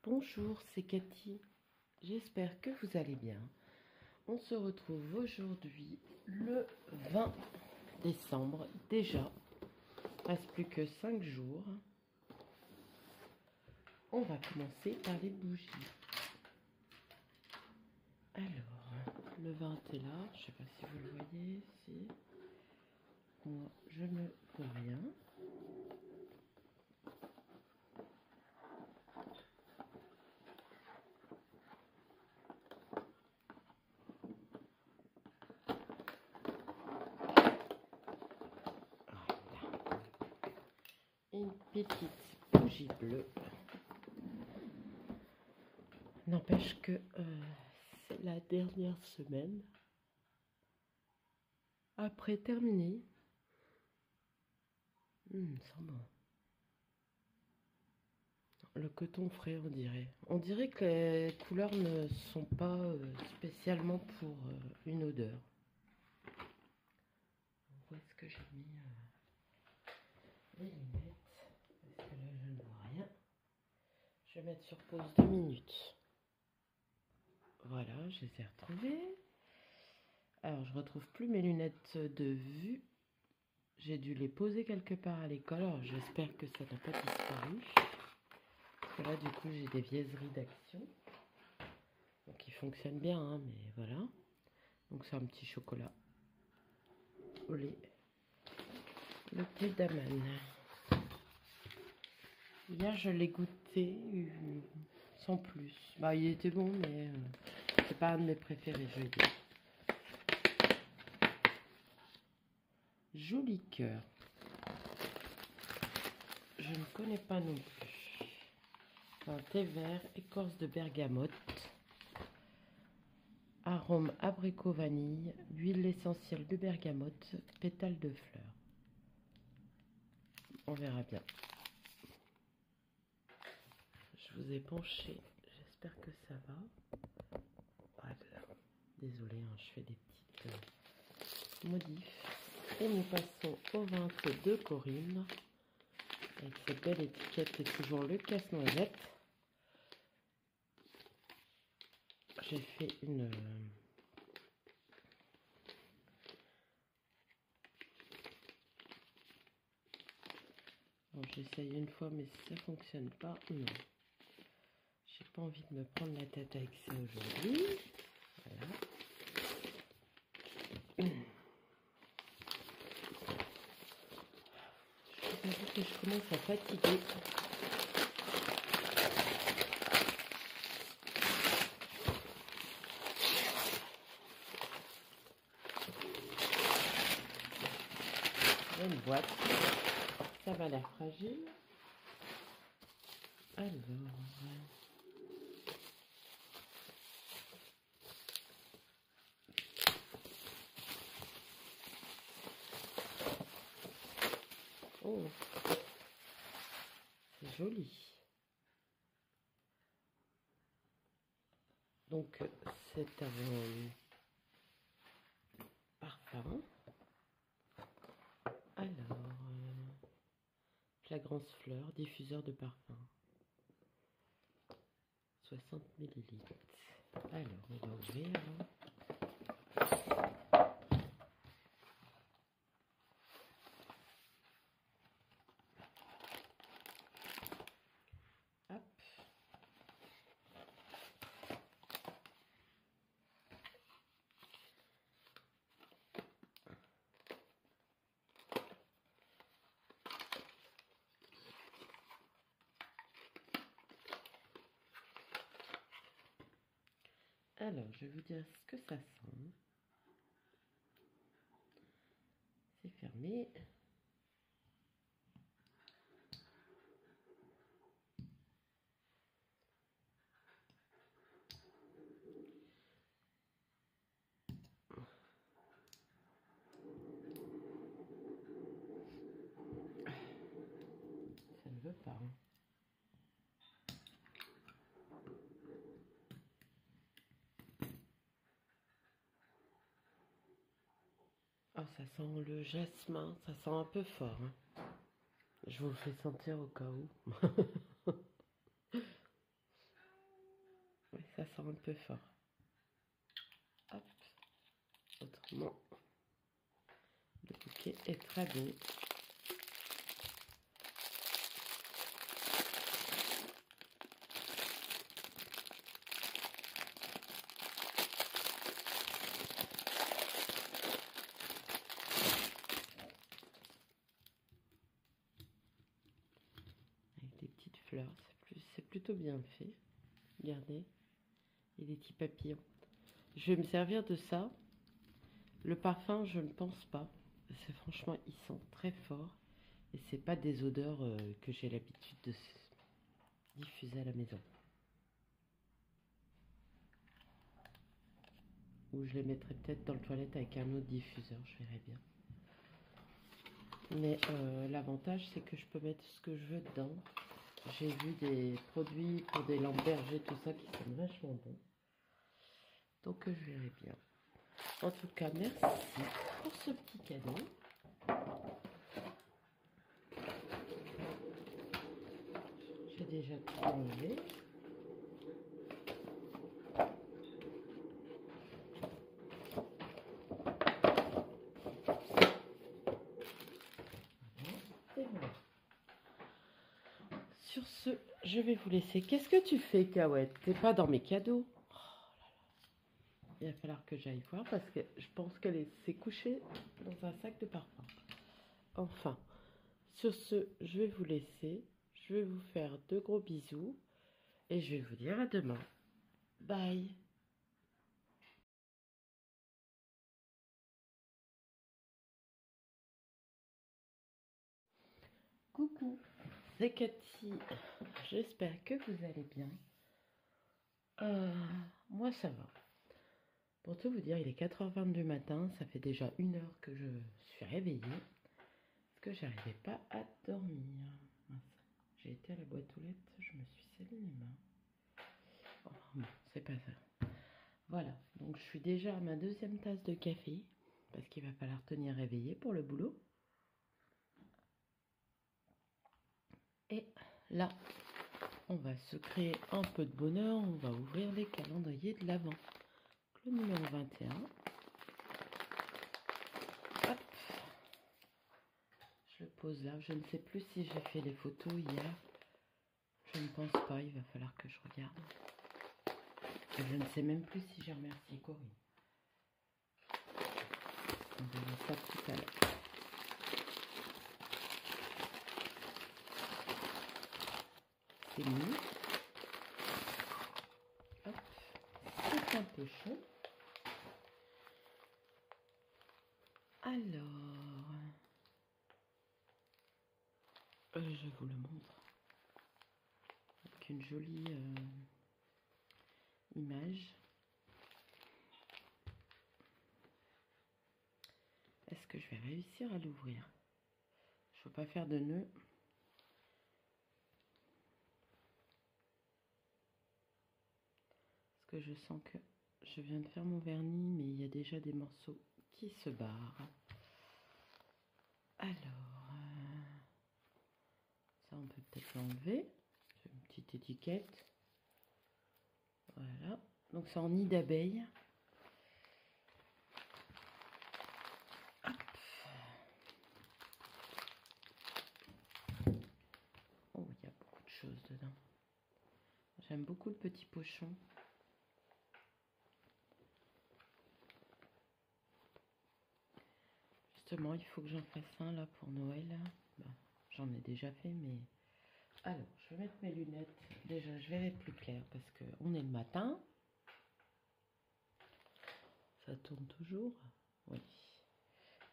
Bonjour, c'est Cathy. J'espère que vous allez bien. On se retrouve aujourd'hui le 20 décembre. Déjà, il ne reste plus que 5 jours. On va commencer par les bougies. Alors, le 20 est là. Je ne sais pas si vous le voyez. Si. Moi, je ne vois rien. Une petite bougie bleue. N'empêche que c'est la dernière semaine. Après terminé. Sent bon. Le coton frais, on dirait. On dirait que les couleurs ne sont pas spécialement pour une odeur. Où est-ce que j'ai mis les lunettes? Parce que là, je ne vois rien. Je vais mettre sur pause 2 minutes. Voilà, je les ai retrouvées. Alors, je retrouve plus mes lunettes de vue. J'ai dû les poser quelque part à l'école. Alors, j'espère que ça n'a pas disparu. Parce que là, du coup, j'ai des viennoiseries d'Action. Donc, ils fonctionnent bien, hein, mais voilà. Donc, c'est un petit chocolat au lait. Le thé d'Aman. Hier, je l'ai goûté sans plus. Bah, il était bon, mais c'est pas un de mes préférés, je veux dire. Joli cœur. Je ne connais pas non plus. Un thé vert, écorce de bergamote, arôme abricot vanille, huile essentielle de bergamote, pétales de fleurs. On verra bien. Je vous ai penché. J'espère que ça va. Voilà. Désolée, hein, je fais des petites modifs. Et nous passons au 22 Corinne. Avec cette belle étiquette et toujours le casse-noisette. J'ai fait une... J'essaye une fois, mais si ça fonctionne pas, non. J'ai pas envie de me prendre la tête avec ça aujourd'hui. Voilà. Je vous avoue que je commence à fatiguer. Une boîte. Ça va l'air fragile. Alors... Oh, c'est joli. Donc, c'est un parfum. Alors, Flagrance Fleur, diffuseur de parfum. 60 ml. Alors, on va ouvrir. Hop. Alors, je vais vous dire ce que ça sent. C'est fermé. Ça ne veut pas. Hein. Oh, ça sent le jasmin, ça sent un peu fort. Hein. Je vous le fais sentir au cas où. sent un peu fort. Hop. Autrement, le bouquet est très beau. Avec des petites fleurs, c'est plutôt bien fait. Regardez, et des petits papillons. Je vais me servir de ça. Le parfum, je ne pense pas. C'est franchement, il sent très fort. Et c'est pas des odeurs que j'ai l'habitude de diffuser à la maison. Ou je les mettrai peut-être dans le toilette avec un autre diffuseur, je verrai bien. Mais l'avantage, c'est que je peux mettre ce que je veux dedans. J'ai vu des produits pour des lampes berger, tout ça, qui sont vachement bons. Donc je verrai bien. En tout cas, merci pour ce petit cadeau. J'ai déjà tout enlevé. Et voilà. Sur ce, je vais vous laisser. Qu'est-ce que tu fais, Cahouette? T'es pas dans mes cadeaux? Oh là là. Il va falloir que j'aille voir parce que je pense qu'elle s'est couchée dans un sac de parfum. Enfin, sur ce, je vais vous laisser. Je vais vous faire de gros bisous et je vais vous dire à demain. Bye. Coucou, c'est Cathy. J'espère que vous allez bien. Moi, ça va. Pour tout vous dire, il est 4h20 du matin. Ça fait déjà 1 heure que je suis réveillée. Parce que j'arrivais pas à dormir. J'ai été à la boîte aux lettres. Je me suis salé les mains. Oh, bon, c'est pas ça. Voilà. Donc, je suis déjà à ma 2e tasse de café. Parce qu'il va falloir tenir réveillé pour le boulot. Et là, on va se créer un peu de bonheur. On va ouvrir les calendriers de l'Avent. Le numéro 21. Hop. Je le pose là. Je ne sais plus si j'ai fait les photos hier. Je ne pense pas. Il va falloir que je regarde. Je ne sais même plus si j'ai remercié Corinne. On verra ça tout à l'heure. C'est mis. Hop. C'est un pochon. Alors, je vous le montre. Avec une jolie image. Est-ce que je vais réussir à l'ouvrir? Je ne veux pas faire de nœud. Parce que je sens que je viens de faire mon vernis, mais il y a déjà des morceaux qui se barrent. Alors, ça on peut peut-être l'enlever. C'est une petite étiquette. Voilà. Donc c'est en nid d'abeille. Oh, il y a beaucoup de choses dedans. J'aime beaucoup le petit pochon. Justement, il faut que j'en fasse un là pour Noël. Ben, j'en ai déjà fait, mais... Alors, je vais mettre mes lunettes. Déjà, je verrai plus clair parce qu'on est le matin. Ça tourne toujours. Oui.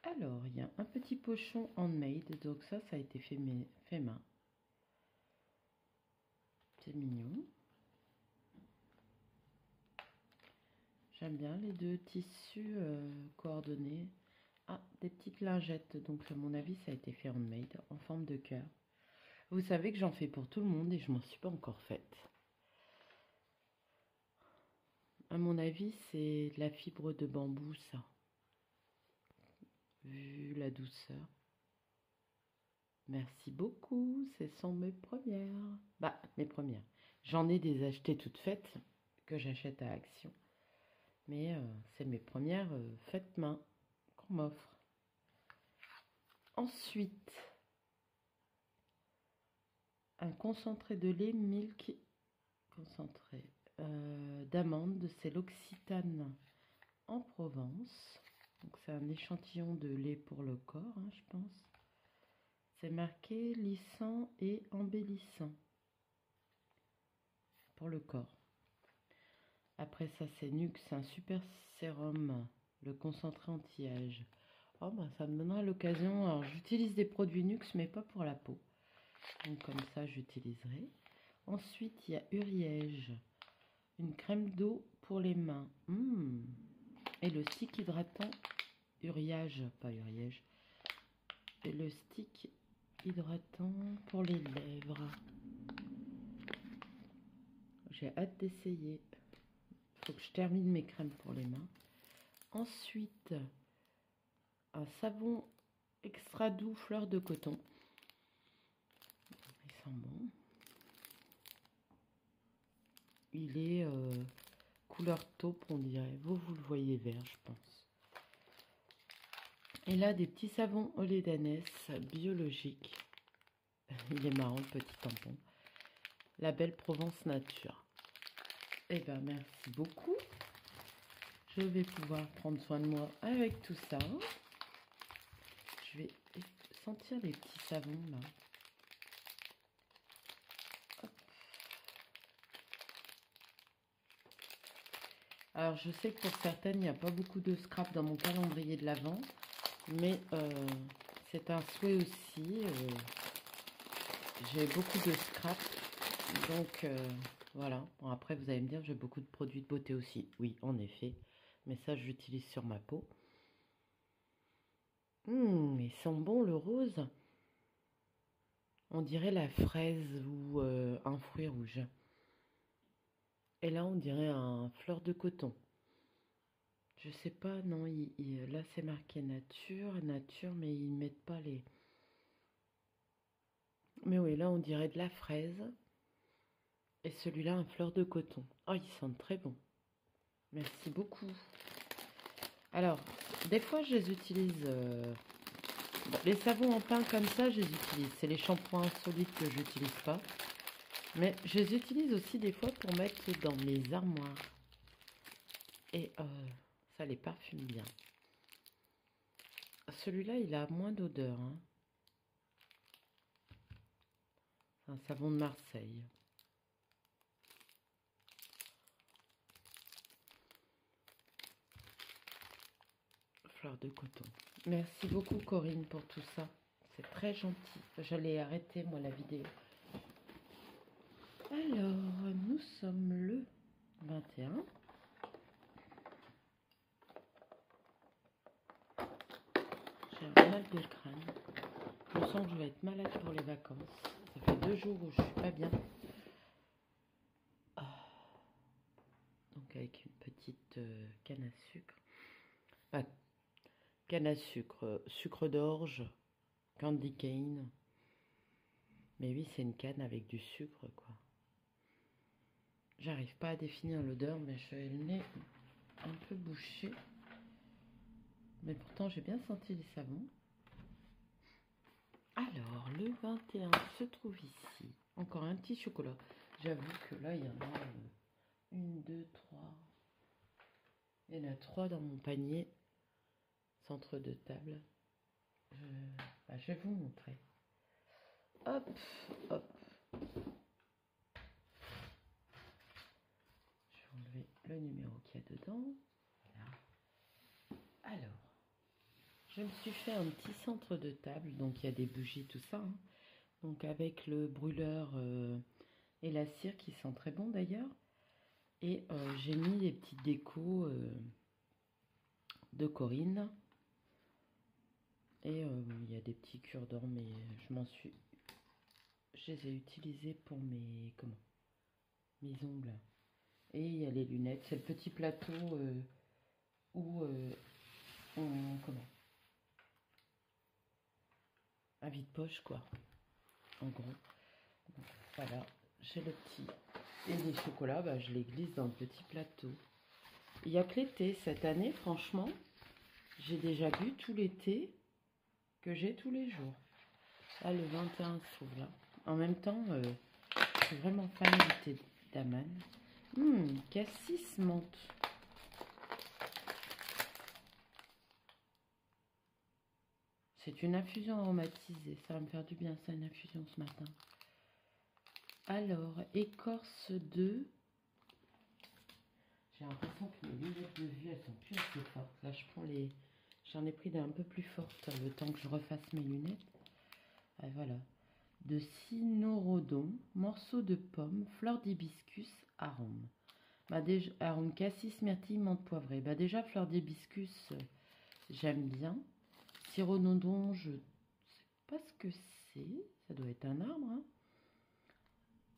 Alors, il y a un petit pochon handmade. Donc ça a été fait main. C'est mignon. J'aime bien les deux tissus coordonnés. Ah, des petites lingettes. Donc, à mon avis, ça a été fait handmade en forme de cœur. Vous savez que j'en fais pour tout le monde et je m'en suis pas encore faite. À mon avis, c'est de la fibre de bambou, ça. Vu la douceur. Merci beaucoup. Ce sont mes premières. Bah, mes premières. J'en ai des achetées toutes faites que j'achète à Action. Mais c'est mes premières faites main qu'on m'offre. Ensuite, un concentré de lait milk concentré d'amande, c'est l'Occitane en Provence. Donc c'est un échantillon de lait pour le corps, hein, je pense. C'est marqué lissant et embellissant pour le corps. Après ça, c'est Nuxe, un super sérum, le concentré anti-âge. Oh bah ça me donnera l'occasion. Alors j'utilise des produits Nuxe, mais pas pour la peau. Donc comme ça, j'utiliserai. Ensuite, il y a Uriège, une crème d'eau pour les mains. Et le stick hydratant Uriage, pas Uriège. Et le stick hydratant pour les lèvres. J'ai hâte d'essayer. Il faut que je termine mes crèmes pour les mains. Ensuite, un savon extra doux fleur de coton. Il sent bon. Il est couleur taupe, on dirait. Vous le voyez vert, je pense. Et là, des petits savons au lait d'ânesse biologiques. Il est marrant, le petit tampon. La Belle Provence Nature. Eh bien, merci beaucoup. Je vais pouvoir prendre soin de moi avec tout ça. Je vais sentir les petits savons, là. Hop. Alors, je sais que pour certaines, il n'y a pas beaucoup de scrap dans mon calendrier de l'Avent. Mais c'est un souhait aussi. J'ai beaucoup de scrap. Donc, voilà. Bon, après, vous allez me dire, j'ai beaucoup de produits de beauté aussi. Oui, en effet. Mais ça, j'utilise sur ma peau. Il sent bon, le rose. On dirait la fraise ou un fruit rouge. Et là, on dirait un fleur de coton. Je sais pas, non, là, c'est marqué nature, mais ils mettent pas les... Mais oui, là, on dirait de la fraise. Et celui-là, un fleur de coton. Oh, ils sentent très bon. Merci beaucoup. Alors, des fois, je les utilise... les savons en pain comme ça, je les utilise. C'est les shampoings solides que je n'utilise pas. Mais je les utilise aussi des fois pour mettre dans mes armoires. Et ça les parfume bien. Celui-là, il a moins d'odeur. Hein. C'est un savon de Marseille. Fleur de coton. Merci beaucoup Corinne pour tout ça. C'est très gentil. J'allais arrêter moi la vidéo. Alors, nous sommes le 21. J'ai un mal de crâne. Je sens que je vais être malade pour les vacances. Ça fait 2 jours où je suis pas bien. Donc avec une petite canne à sucre. Enfin, canne à sucre, sucre d'orge, candy cane. Mais oui, c'est une canne avec du sucre, quoi. J'arrive pas à définir l'odeur, mais j'ai le nez un peu bouché. Mais pourtant, j'ai bien senti les savons. Alors, le 21 se trouve ici. Encore un petit chocolat. J'avoue que là, il y en a 1, 2, 3. Il y en a 3 dans mon panier. Centre de table. Je vais vous montrer. Hop, hop. Je vais enlever le numéro qu'il y a dedans. Voilà. Alors, je me suis fait un petit centre de table. Donc, il y a des bougies, tout ça. Hein. Donc, avec le brûleur et la cire qui sent très bon d'ailleurs. Et j'ai mis des petites décos de Corinne. Et il y a des petits cure-dents, mais je les ai utilisés pour mes ongles. Et il y a les lunettes. C'est le petit plateau où un vide-poche quoi. En gros. Donc, voilà, j'ai le petit Et les chocolats, bah, je les glisse dans le petit plateau. Il n'y a que l'été. Cette année, franchement, j'ai déjà bu tout l'été que j'ai tous les jours. Là, le 21 s'ouvre là. En même temps, je suis vraiment fan du thé d'Aman. Cassis menthe. C'est une infusion aromatisée. Ça va me faire du bien, ça, une infusion ce matin. Alors, écorce de... J'ai l'impression que mes lunettes de vue, elles sont plus assez fortes. Là, je prends les... J'en ai pris d'un peu plus forte le temps que je refasse mes lunettes. Ah, voilà. De cynorrhodon, morceaux de pomme, fleur d'hibiscus, arôme. Bah, déjà, arôme cassis, myrtille, menthe poivrée. Bah, déjà, fleur d'hibiscus, j'aime bien. Cynorrhodon, je sais pas ce que c'est. Ça doit être un arbre, hein.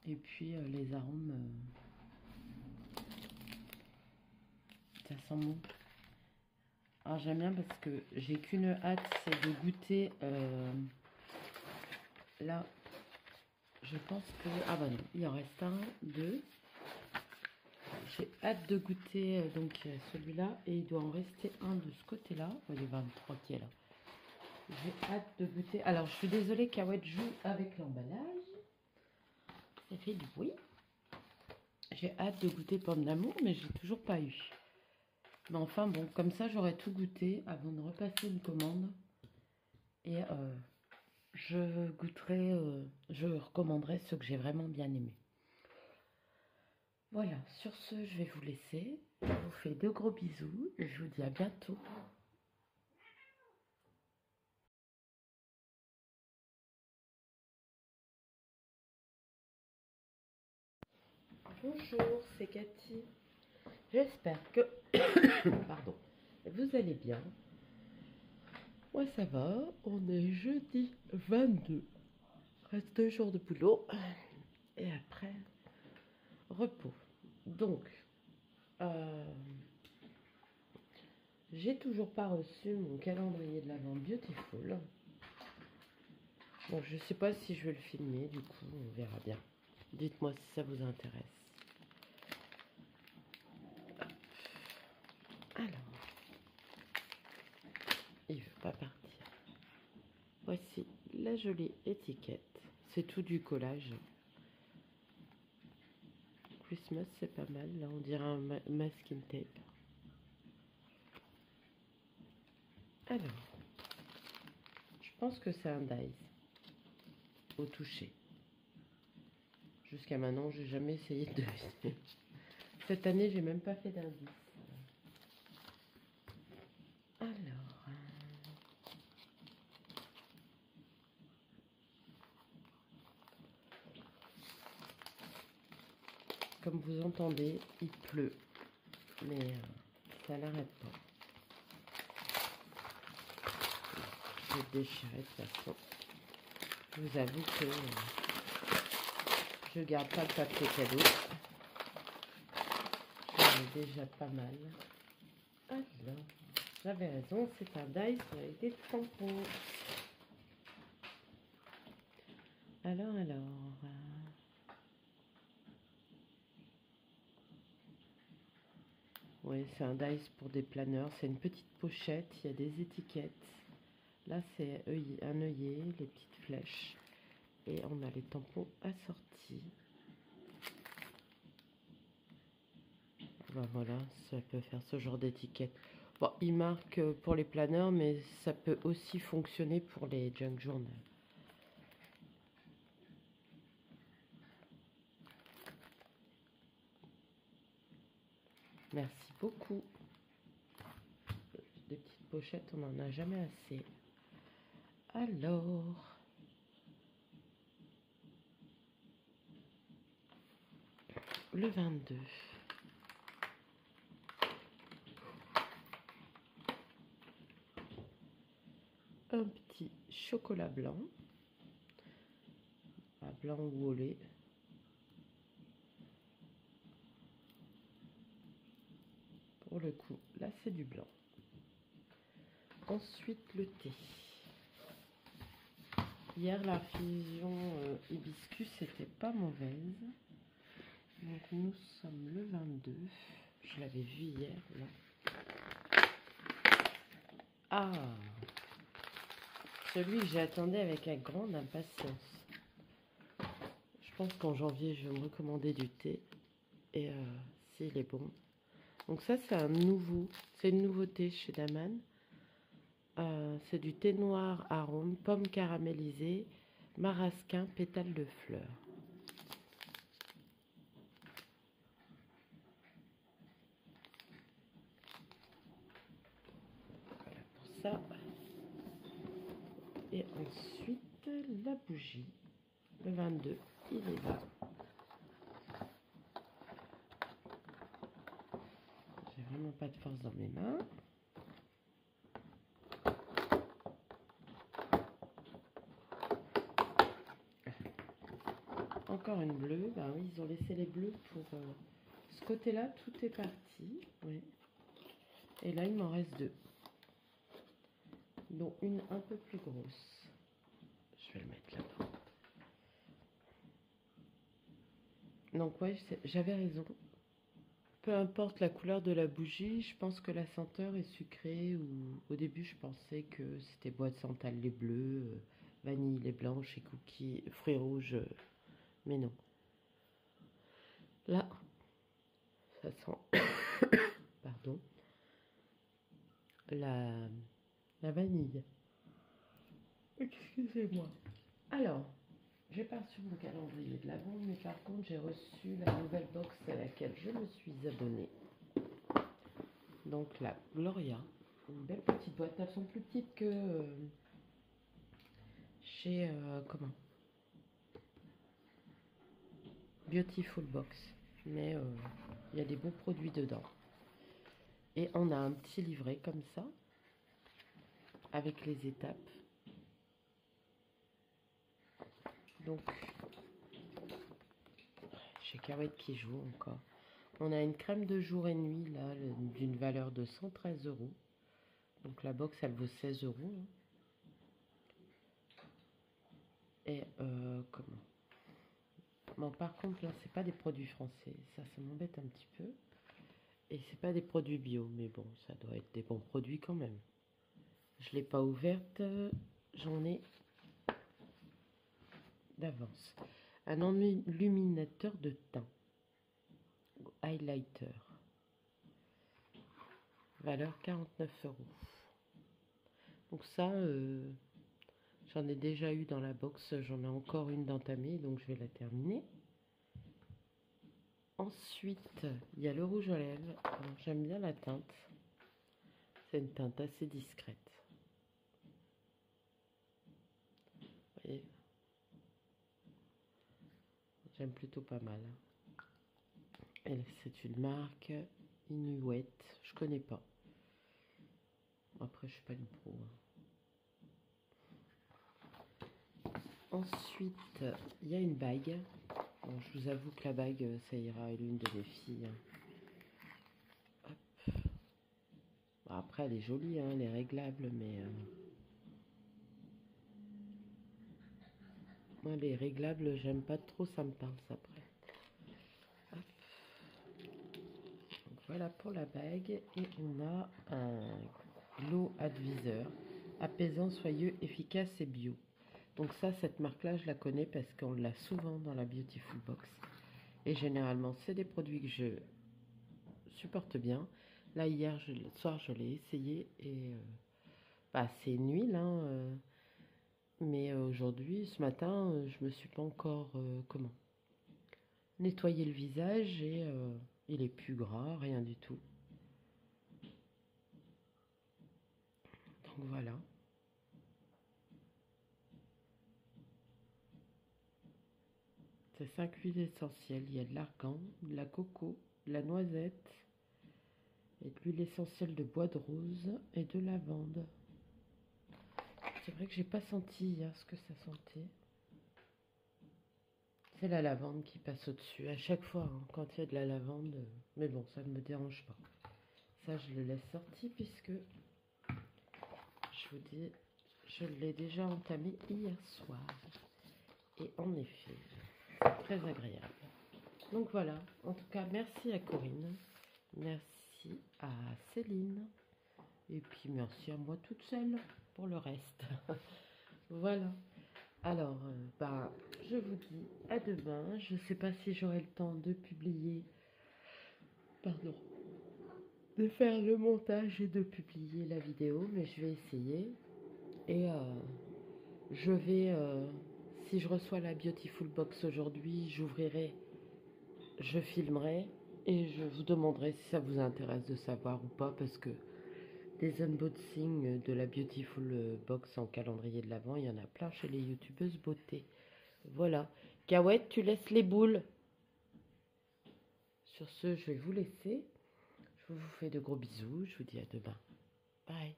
Et puis, les arômes... ça sent bon. Alors j'aime bien parce que j'ai qu'une hâte, c'est de goûter. Là, je pense que... Ah bah non, il en reste un, deux. J'ai hâte de goûter donc celui-là. Et il doit en rester un de ce côté-là. Il y a 23 qui est là. J'ai hâte de goûter. Alors je suis désolée, Kawet joue avec l'emballage. Ça fait du bruit. J'ai hâte de goûter pomme d'amour, mais j'ai toujours pas eu. Mais enfin bon, comme ça j'aurais tout goûté avant de repasser une commande. Et je goûterai, je recommanderai ceux que j'ai vraiment bien aimés. Voilà, sur ce, je vais vous laisser. Je vous fais de gros bisous. Je vous dis à bientôt. Bonjour, c'est Cathy. J'espère que pardon, vous allez bien. Moi ça va, on est jeudi 22. Reste 2 jours de boulot. Et après, repos. Donc, j'ai toujours pas reçu mon calendrier de l'Avent Beautiful. Bon, je sais pas si je vais le filmer, du coup, on verra bien. Dites-moi si ça vous intéresse. Alors, il veut pas partir. Voici la jolie étiquette. C'est tout du collage. Christmas, c'est pas mal. Là, on dirait un masking tape. Alors, je pense que c'est un dice au toucher. Jusqu'à maintenant, j'ai jamais essayé de deviner. Cette année, j'ai même pas fait d'indice. Alors, comme vous entendez, il pleut, mais ça n'arrête pas. Je vais déchirer de toute façon. Je vous avoue que je garde pas le papier cadeau. J'en ai déjà pas mal. Alors, j'avais raison, c'est un dice avec des tampons. Alors. Oui, c'est un dice pour des planeurs. C'est une petite pochette, il y a des étiquettes. Là, c'est un œillet, les petites flèches. Et on a les tampons assortis. Ben voilà, ça peut faire ce genre d'étiquette. Bon, il marque pour les planeurs, mais ça peut aussi fonctionner pour les junk journal. Merci beaucoup. Des petites pochettes, on n'en a jamais assez. Alors, le 22. Un petit chocolat blanc. Blanc ou au lait. Pour le coup, là c'est du blanc. Ensuite le thé. Hier la fusion hibiscus c'était pas mauvaise. Donc nous sommes le 22. Je l'avais vu hier, là. Ah, celui que j'attendais avec une grande impatience. Je pense qu'en janvier, je vais me recommander du thé. Et s'il est bon. Donc ça, c'est une nouveauté chez Daman. C'est du thé noir arôme, pomme caramélisée, marasquin, pétales de fleurs. Voilà pour ça. Et ensuite, la bougie. Le 22, il est là. J'ai vraiment pas de force dans mes mains. Encore une bleue. Ben oui, ils ont laissé les bleus pour ce côté-là. Tout est parti. Oui. Et là, il m'en reste 2. Dont une un peu plus grosse. Je vais le mettre là-bas. Donc ouais, j'avais raison. Peu importe la couleur de la bougie, je pense que la senteur est sucrée. Ou au début, je pensais que c'était bois de santal les bleus, vanille les blanches et cookies, fruits rouges. Mais non. Là, ça sent, pardon, la vanille. Excusez-moi. Alors, je pars sur mon calendrier de l'avant, mais par contre, j'ai reçu la nouvelle box à laquelle je me suis abonnée. Donc la Gloria, une belle petite boîte. Elles sont plus petites que chez comment Beautiful Box, mais il y a des beaux produits dedans. Et on a un petit livret comme ça, avec les étapes. Donc, chez Kawaii qui joue encore. On a une crème de jour et nuit, là, d'une valeur de 113 €. Donc la box, elle vaut 16 €. Hein. Et comment bon, par contre, là, c'est pas des produits français. Ça m'embête un petit peu. Et c'est pas des produits bio, mais bon, ça doit être des bons produits quand même. Je l'ai pas ouverte, j'en ai d'avance. Un enluminateur de teint, highlighter, valeur 49 €. Donc ça, j'en ai déjà eu dans la box, j'en ai encore une d'entamée, donc je vais la terminer. Ensuite, il y a le rouge à lèvres. J'aime bien la teinte. C'est une teinte assez discrète. Vous voyez, j'aime plutôt pas mal. Et c'est une marque Inuit. Je connais pas. Après, je suis pas une pro. Ensuite, il y a une bague. Bon, je vous avoue que la bague, ça ira à l'une de mes filles. Hop. Bon, après, elle est jolie, hein, elle est réglable, mais moi, les réglables, j'aime pas trop, ça me pince après. Hop. Donc, voilà pour la bague. Et on a un Glow Advisor, apaisant, soyeux, efficace et bio. Donc ça, cette marque-là, je la connais parce qu'on l'a souvent dans la Beautiful Box. Et généralement, c'est des produits que je supporte bien. Là, hier soir, je l'ai essayé et bah, c'est une huile. Hein, mais aujourd'hui, ce matin, je me suis pas encore nettoyé le visage et il est plus gras, rien du tout. Donc voilà. C'est 5 huiles essentielles. Il y a de l'argan, de la coco, de la noisette et de l'huile essentielle de bois de rose et de lavande. C'est vrai que j'ai pas senti hier ce que ça sentait. C'est la lavande qui passe au-dessus. À chaque fois, hein, quand il y a de la lavande. Mais bon, ça ne me dérange pas. Ça, je le laisse sorti puisque, je vous dis, je l'ai déjà entamé hier soir. Et en effet, c'est très agréable. Donc voilà, en tout cas, merci à Corinne, merci à Céline, et puis merci à moi toute seule pour le reste. Voilà. Alors, je vous dis à demain. Je ne sais pas si j'aurai le temps de publier, pardon, de faire le montage et de publier la vidéo, mais je vais essayer. Et je vais, si je reçois la Beautiful Box aujourd'hui, j'ouvrirai, je filmerai et je vous demanderai si ça vous intéresse de savoir ou pas, parce que des unboxings de la Beautiful Box en calendrier de l'Avent, il y en a plein chez les youtubeuses beauté. Voilà. Cahouette, tu laisses les boules. Sur ce, je vais vous laisser. Je vous fais de gros bisous. Je vous dis à demain. Bye.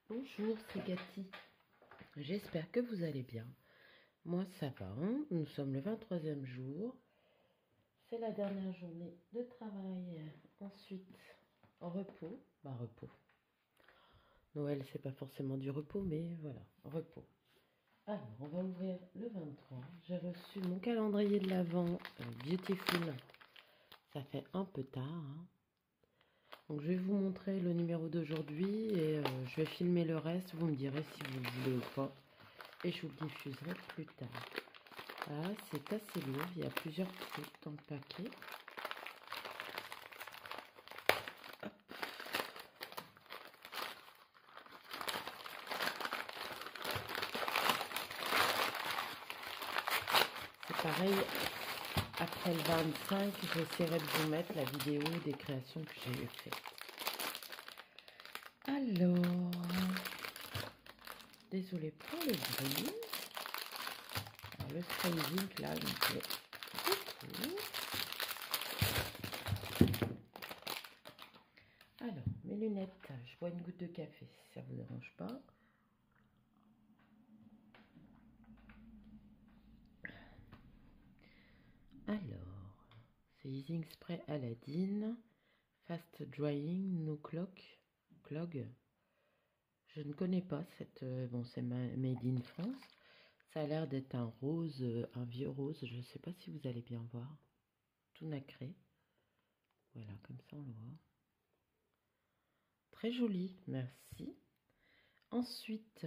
Bonjour, c'est Cathy. J'espère que vous allez bien. Moi, ça va. Hein, nous sommes le 23e jour. C'est la dernière journée de travail. Ensuite, en repos. Repos. Noël, c'est pas forcément du repos, mais voilà, repos. Alors, on va ouvrir le 23. J'ai reçu mon calendrier de l'Avent Beautiful. Ça fait un peu tard. Hein. Donc, je vais vous montrer le numéro d'aujourd'hui et je vais filmer le reste. Vous me direz si vous voulez ou pas. Et je vous le diffuserai plus tard. Ah, c'est assez lourd. Il y a plusieurs trucs dans le paquet. C'est pareil. Après le 25, j'essaierai de vous mettre la vidéo des créations que j'ai faites. Alors, désolé pour le bruit. Alors, le phrasing là, il me plaît beaucoup. Alors, mes lunettes, je bois une goutte de café si ça vous dérange pas. Alors, c'est Easing Spray Aladdin, Fast Drying, No Clog. Je ne connais pas cette... bon, c'est Made in France. Ça a l'air d'être un rose, un vieux rose. Je ne sais pas si vous allez bien voir. Tout nacré. Voilà, comme ça on le voit. Très joli, merci. Ensuite,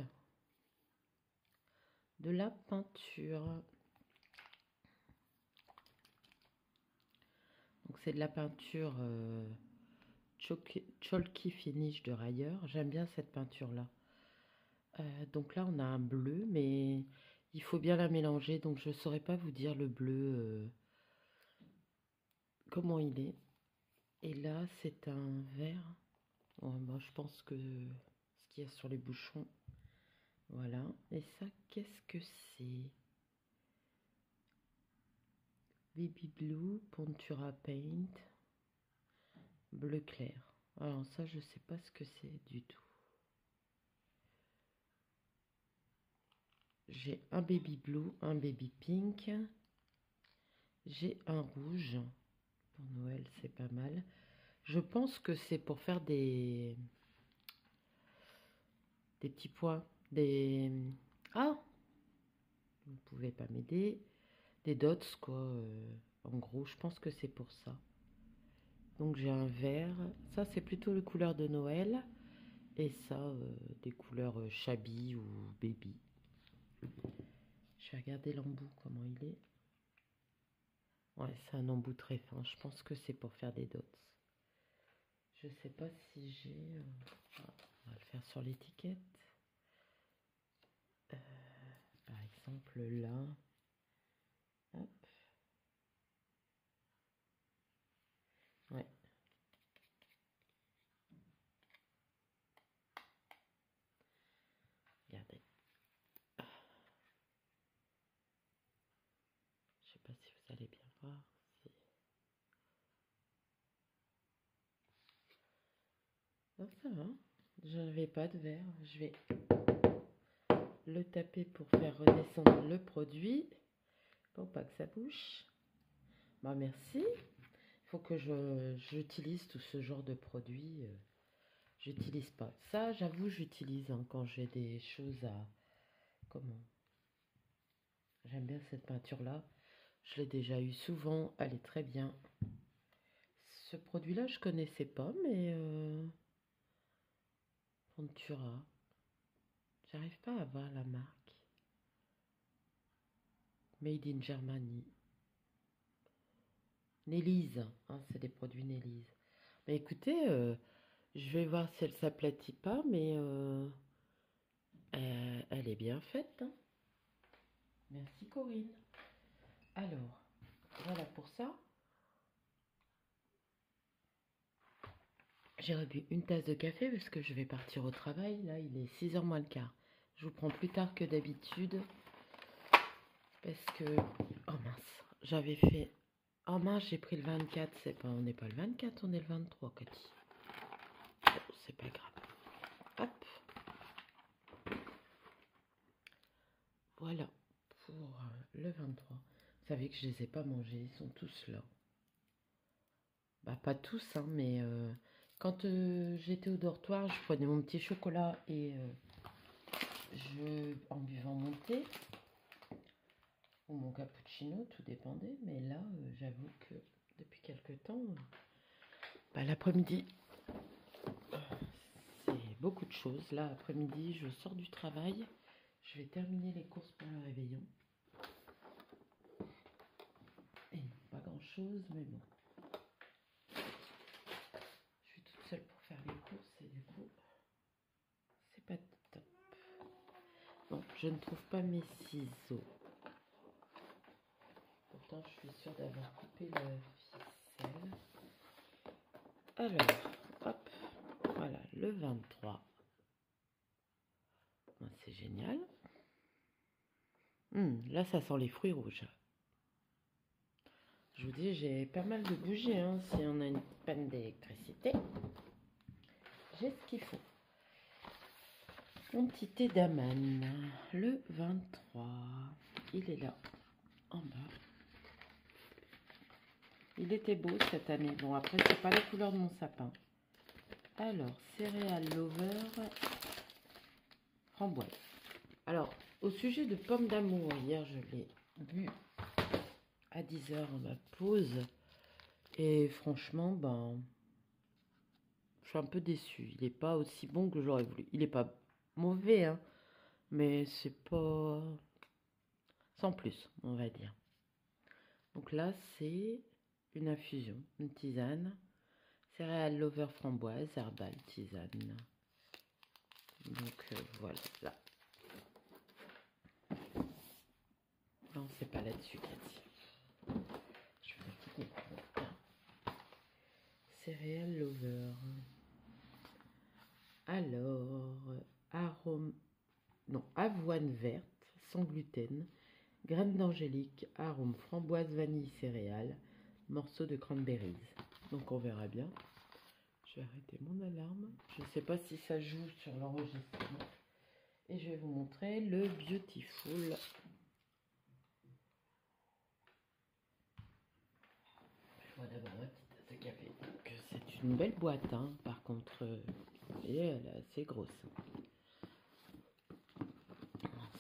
de la peinture. Donc c'est de la peinture Chalky Finish de Rayer. J'aime bien cette peinture-là. Donc là, on a un bleu, mais il faut bien la mélanger. Donc je ne saurais pas vous dire le bleu, comment il est. Et là, c'est un vert. Bon, moi, je pense que ce qu'il y a sur les bouchons. Voilà. Et ça, qu'est-ce que c'est? Baby Blue, Pontura Paint, bleu clair. Alors ça, je sais pas ce que c'est du tout. J'ai un baby blue, un baby pink. J'ai un rouge. Pour Noël, c'est pas mal. Je pense que c'est pour faire des petits points. Ah, vous ne pouvez pas m'aider. Des dots, quoi. En gros, je pense que c'est pour ça. Donc j'ai un vert. Ça, c'est plutôt les couleurs de Noël. Et ça, des couleurs shabby ou baby. Je vais regarder l'embout, comment il est. Ouais, c'est un embout très fin. Je pense que c'est pour faire des dots. Je sais pas si j'ai... on va le faire sur l'étiquette. Par exemple, là. Hop. Ouais. Regardez. Je sais pas si vous allez bien voir. Non, ça va. Je n'avais pas de verre. Je vais le taper pour faire redescendre le produit. Pour pas que ça bouge. Bah merci. Il faut que j'utilise tout ce genre de produits J'utilise pas. Ça, j'avoue, j'utilise hein, quand j'ai des choses à... Comment? J'aime bien cette peinture-là. Je l'ai déjà eu souvent. Elle est très bien. Ce produit-là, je connaissais pas, mais... Ventura. J'arrive pas à voir la marque. Made in Germany. Nélise. Hein, c'est des produits Nélise. Mais écoutez, je vais voir si elle s'aplatit pas, mais elle est bien faite. Hein. Merci Corinne. Alors, voilà pour ça. J'ai bu une tasse de café parce que je vais partir au travail. Là, il est 6h moins le quart. Je vous prends plus tard que d'habitude. Parce que... Oh mince, j'avais fait... Oh mince, j'ai pris le 24. C'est pas... On n'est pas le 24, on est le 23, Cathy. Bon, c'est pas grave. Hop. Voilà pour le 23. Vous savez que je les ai pas mangés. Ils sont tous là. Bah, pas tous, hein, mais... Quand j'étais au dortoir, je prenais mon petit chocolat et en buvant mon thé ou mon cappuccino, tout dépendait. Mais là, j'avoue que depuis quelque temps, bah, l'après-midi, c'est beaucoup de choses. Là, après-midi, je sors du travail. Je vais terminer les courses pour le réveillon. Et non, pas grand-chose, mais bon. Je suis toute seule pour faire les courses et du coup, c'est pas top. Non, je ne trouve pas mes ciseaux. Pourtant, je suis sûre d'avoir coupé la ficelle. Alors, hop, voilà, le 23. Ben, c'est génial. Là, ça sent les fruits rouges. Je vous dis, j'ai pas mal de bougies. Hein. Si on a une panne d'électricité, j'ai ce qu'il faut. Mon petit thé d'amane, le 23. Il est là, en bas. Il était beau cette année. Bon, après, c'est pas la couleur de mon sapin. Alors, céréales lover, framboise. Alors, au sujet de pommes d'amour, hier, je l'ai bu à 10h à ma pause. Et franchement, ben, je suis un peu déçue. Il n'est pas aussi bon que j'aurais voulu. Il n'est pas mauvais, hein, mais c'est pas... sans plus, on va dire. Donc là, c'est une infusion, une tisane. Céréales lover framboise, herbal tisane. Donc voilà, là. Non, c'est pas là-dessus, Cathy. Je vais quitter le compte. Céréales lover. Alors, avoine verte, sans gluten, graines d'angélique, arôme framboise, vanille, céréales, morceaux de cranberries. Donc on verra bien. Je vais arrêter mon alarme. Je ne sais pas si ça joue sur l'enregistrement. Et je vais vous montrer le Beautiful. Je vois d'abord ma petite tasse de café. C'est une belle boîte, hein. Par contre, et elle est assez grosse.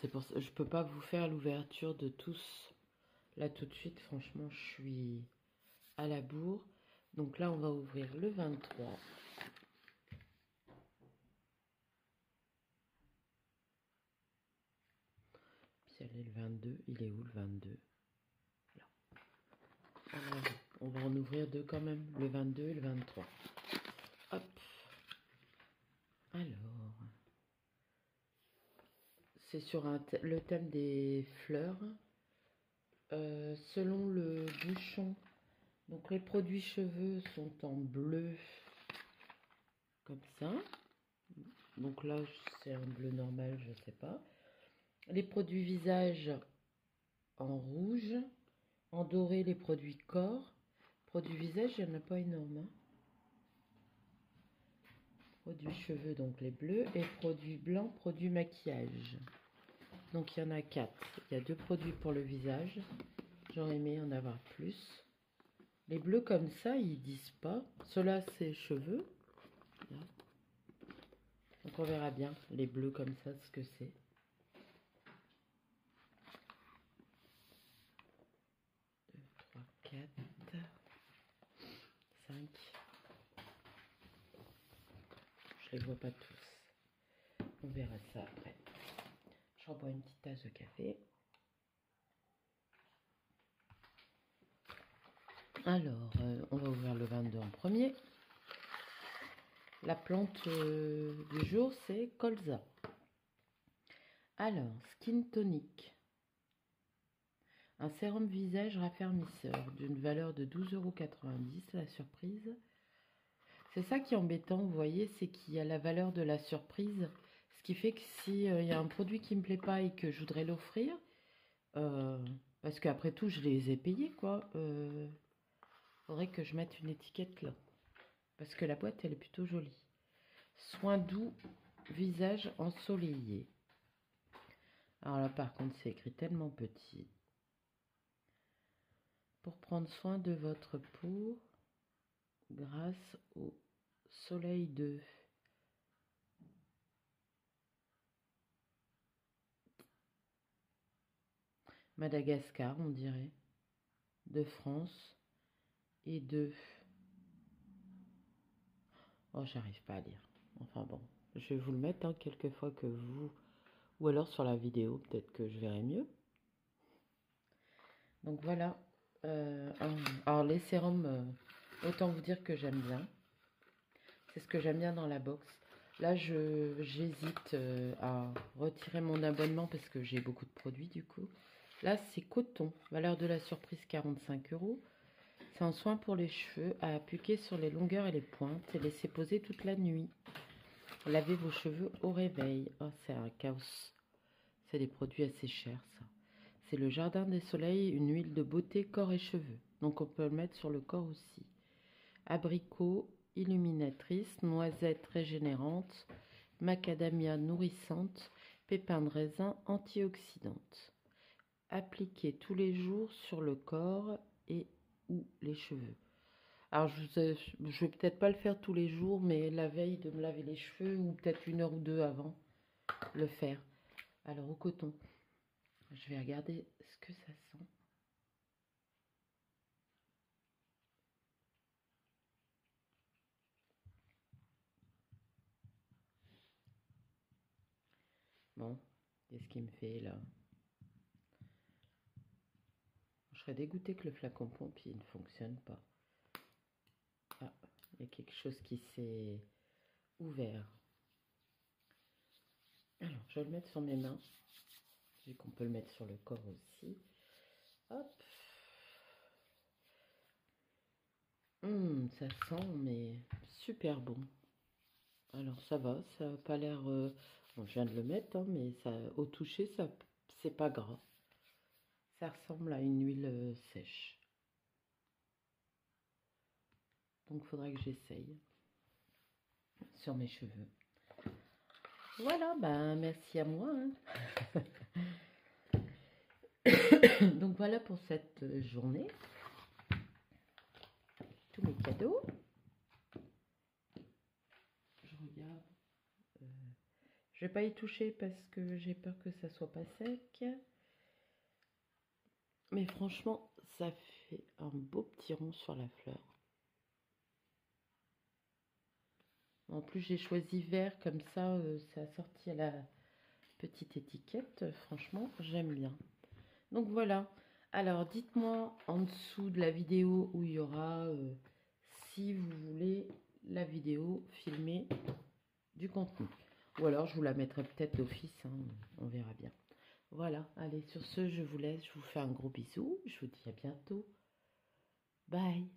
C'est pour ça, je peux pas vous faire l'ouverture de tous là tout de suite. Franchement, je suis à la bourre. Donc là, on va ouvrir le 23. Puis elle est le 22. Il est où le 22? Là. Alors, on va en ouvrir deux quand même. Le 22 et le 23. Hop. Alors, c'est sur le thème des fleurs. Selon le bouchon, donc les produits cheveux sont en bleu, comme ça. Donc là, c'est un bleu normal, je sais pas. Les produits visage en rouge. En doré, les produits corps. Produits visage, il n'y en a pas énorme. Hein. Produits cheveux, donc les bleus. Et produits blancs, produits maquillage. Donc il y en a 4. Il y a 2 produits pour le visage. J'aurais aimé en avoir plus. Les bleus comme ça, ils disent pas. Ceux-là, c'est cheveux. Là. Donc on verra bien les bleus comme ça, ce que c'est. 2, 3, 4, 5. Je les vois pas tous. On verra ça après. Je rebois une petite tasse de café. Alors, on va ouvrir le 22 en premier. La plante du jour, c'est colza. Alors, Skin Tonic. Un sérum visage raffermisseur d'une valeur de 12,90 €, la surprise. C'est ça qui est embêtant, vous voyez, c'est qu'il y a la valeur de la surprise. Ce qui fait que si il y a un produit qui me plaît pas et que je voudrais l'offrir, parce qu'après tout, je les ai payés, quoi. Faudrait que je mette une étiquette là. Parce que la boîte, elle est plutôt jolie. Soin doux, visage ensoleillé. Alors là, par contre, c'est écrit tellement petit. Pour prendre soin de votre peau grâce au soleil de Madagascar, on dirait, de France et de... Oh, j'arrive pas à lire. Enfin bon, je vais vous le mettre hein, quelques fois que vous... Ou alors sur la vidéo, peut-être que je verrai mieux. Donc voilà. Alors les sérums, autant vous dire que j'aime bien. C'est ce que j'aime bien dans la box. Là, j'hésite à retirer mon abonnement parce que j'ai beaucoup de produits du coup. Là, c'est coton. Valeur de la surprise 45 €. C'est un soin pour les cheveux à appliquer sur les longueurs et les pointes et laisser poser toute la nuit. Lavez vos cheveux au réveil. Oh, c'est un chaos. C'est des produits assez chers, ça. C'est le Jardin des Soleils, une huile de beauté corps et cheveux. Donc, on peut le mettre sur le corps aussi. Abricot, illuminatrice, noisette régénérante, macadamia nourrissante, pépins de raisin antioxydante. Appliquez tous les jours sur le corps et ou les cheveux. Alors, je vais peut-être pas le faire tous les jours, mais la veille de me laver les cheveux, ou peut-être 1 heure ou 2 avant, le faire. Alors, au coton, je vais regarder ce que ça sent. Bon, qu'est-ce qu'il me fait là? Je serais dégoûtée que le flacon pompe il ne fonctionne pas. Ah, il y a quelque chose qui s'est ouvert. Alors, je vais le mettre sur mes mains, vu qu'on peut le mettre sur le corps aussi. Hop. Ça sent, mais super bon. Alors, ça va, ça n'a pas l'air... Bon, je viens de le mettre, hein, mais ça, au toucher, ça, c'est pas gras. Ça ressemble à une huile sèche. Donc, il faudra que j'essaye sur mes cheveux. Voilà, ben merci à moi. Hein. Donc voilà pour cette journée. Tous mes cadeaux. Je regarde. Je vais pas y toucher parce que j'ai peur que ça soit pas sec. Mais franchement, ça fait un beau petit rond sur la fleur. En plus, j'ai choisi vert comme ça, c'est assorti à la petite étiquette. Franchement, j'aime bien. Donc voilà. Alors, dites-moi en dessous de la vidéo où il y aura, si vous voulez, la vidéo filmée du contenu. Ou alors, je vous la mettrai peut-être d'office, hein, on verra bien. Voilà, allez, sur ce, je vous laisse. Je vous fais un gros bisou. Je vous dis à bientôt. Bye.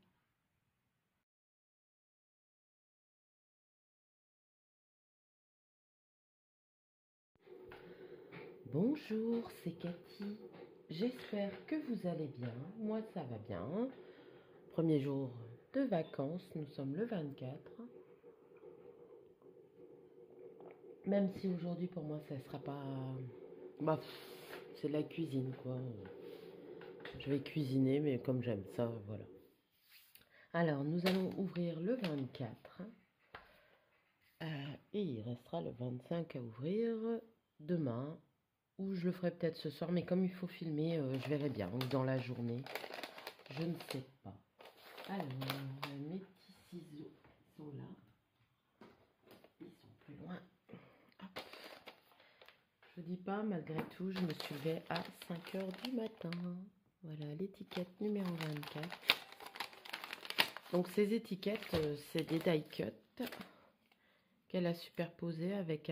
Bonjour, c'est Cathy. J'espère que vous allez bien. Moi, ça va bien. Premier jour de vacances, nous sommes le 24. Même si aujourd'hui, pour moi, ça sera pas... Bah, c'est la cuisine, quoi. Je vais cuisiner, mais comme j'aime ça, voilà. Alors, nous allons ouvrir le 24. Et il restera le 25 à ouvrir demain. Ou je le ferai peut-être ce soir, mais comme il faut filmer, je verrai bien. Ou dans la journée. Je ne sais pas. Alors, mes petits ciseaux sont là. Ils sont plus loin. Hop. Je vous dis pas, malgré tout, je me suis levée à 5 h du matin. Voilà l'étiquette numéro 24. Donc ces étiquettes, c'est des die cut qu'elle a superposées avec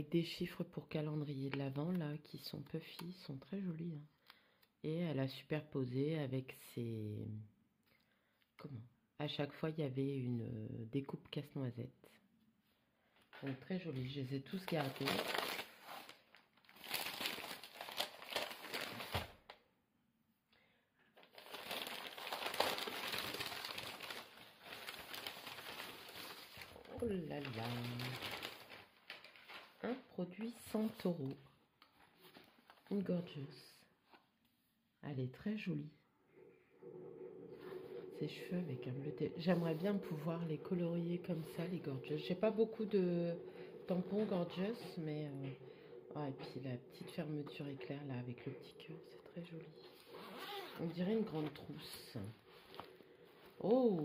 des chiffres pour calendrier de l'Avent là qui sont puffy, sont très jolis. Hein. Et elle a superposé avec ses à chaque fois il y avait une découpe casse-noisette. Donc très joli, je les ai tous gardés. Oh là là. Un produit 100 €. Une gorgeous. Elle est très jolie. Ses cheveux avec un bleuté. J'aimerais bien pouvoir les colorier comme ça, les gorgeous. J'ai pas beaucoup de tampons gorgeous, mais... et puis la petite fermeture éclair là avec le petit cœur, c'est très joli. On dirait une grande trousse. Oh!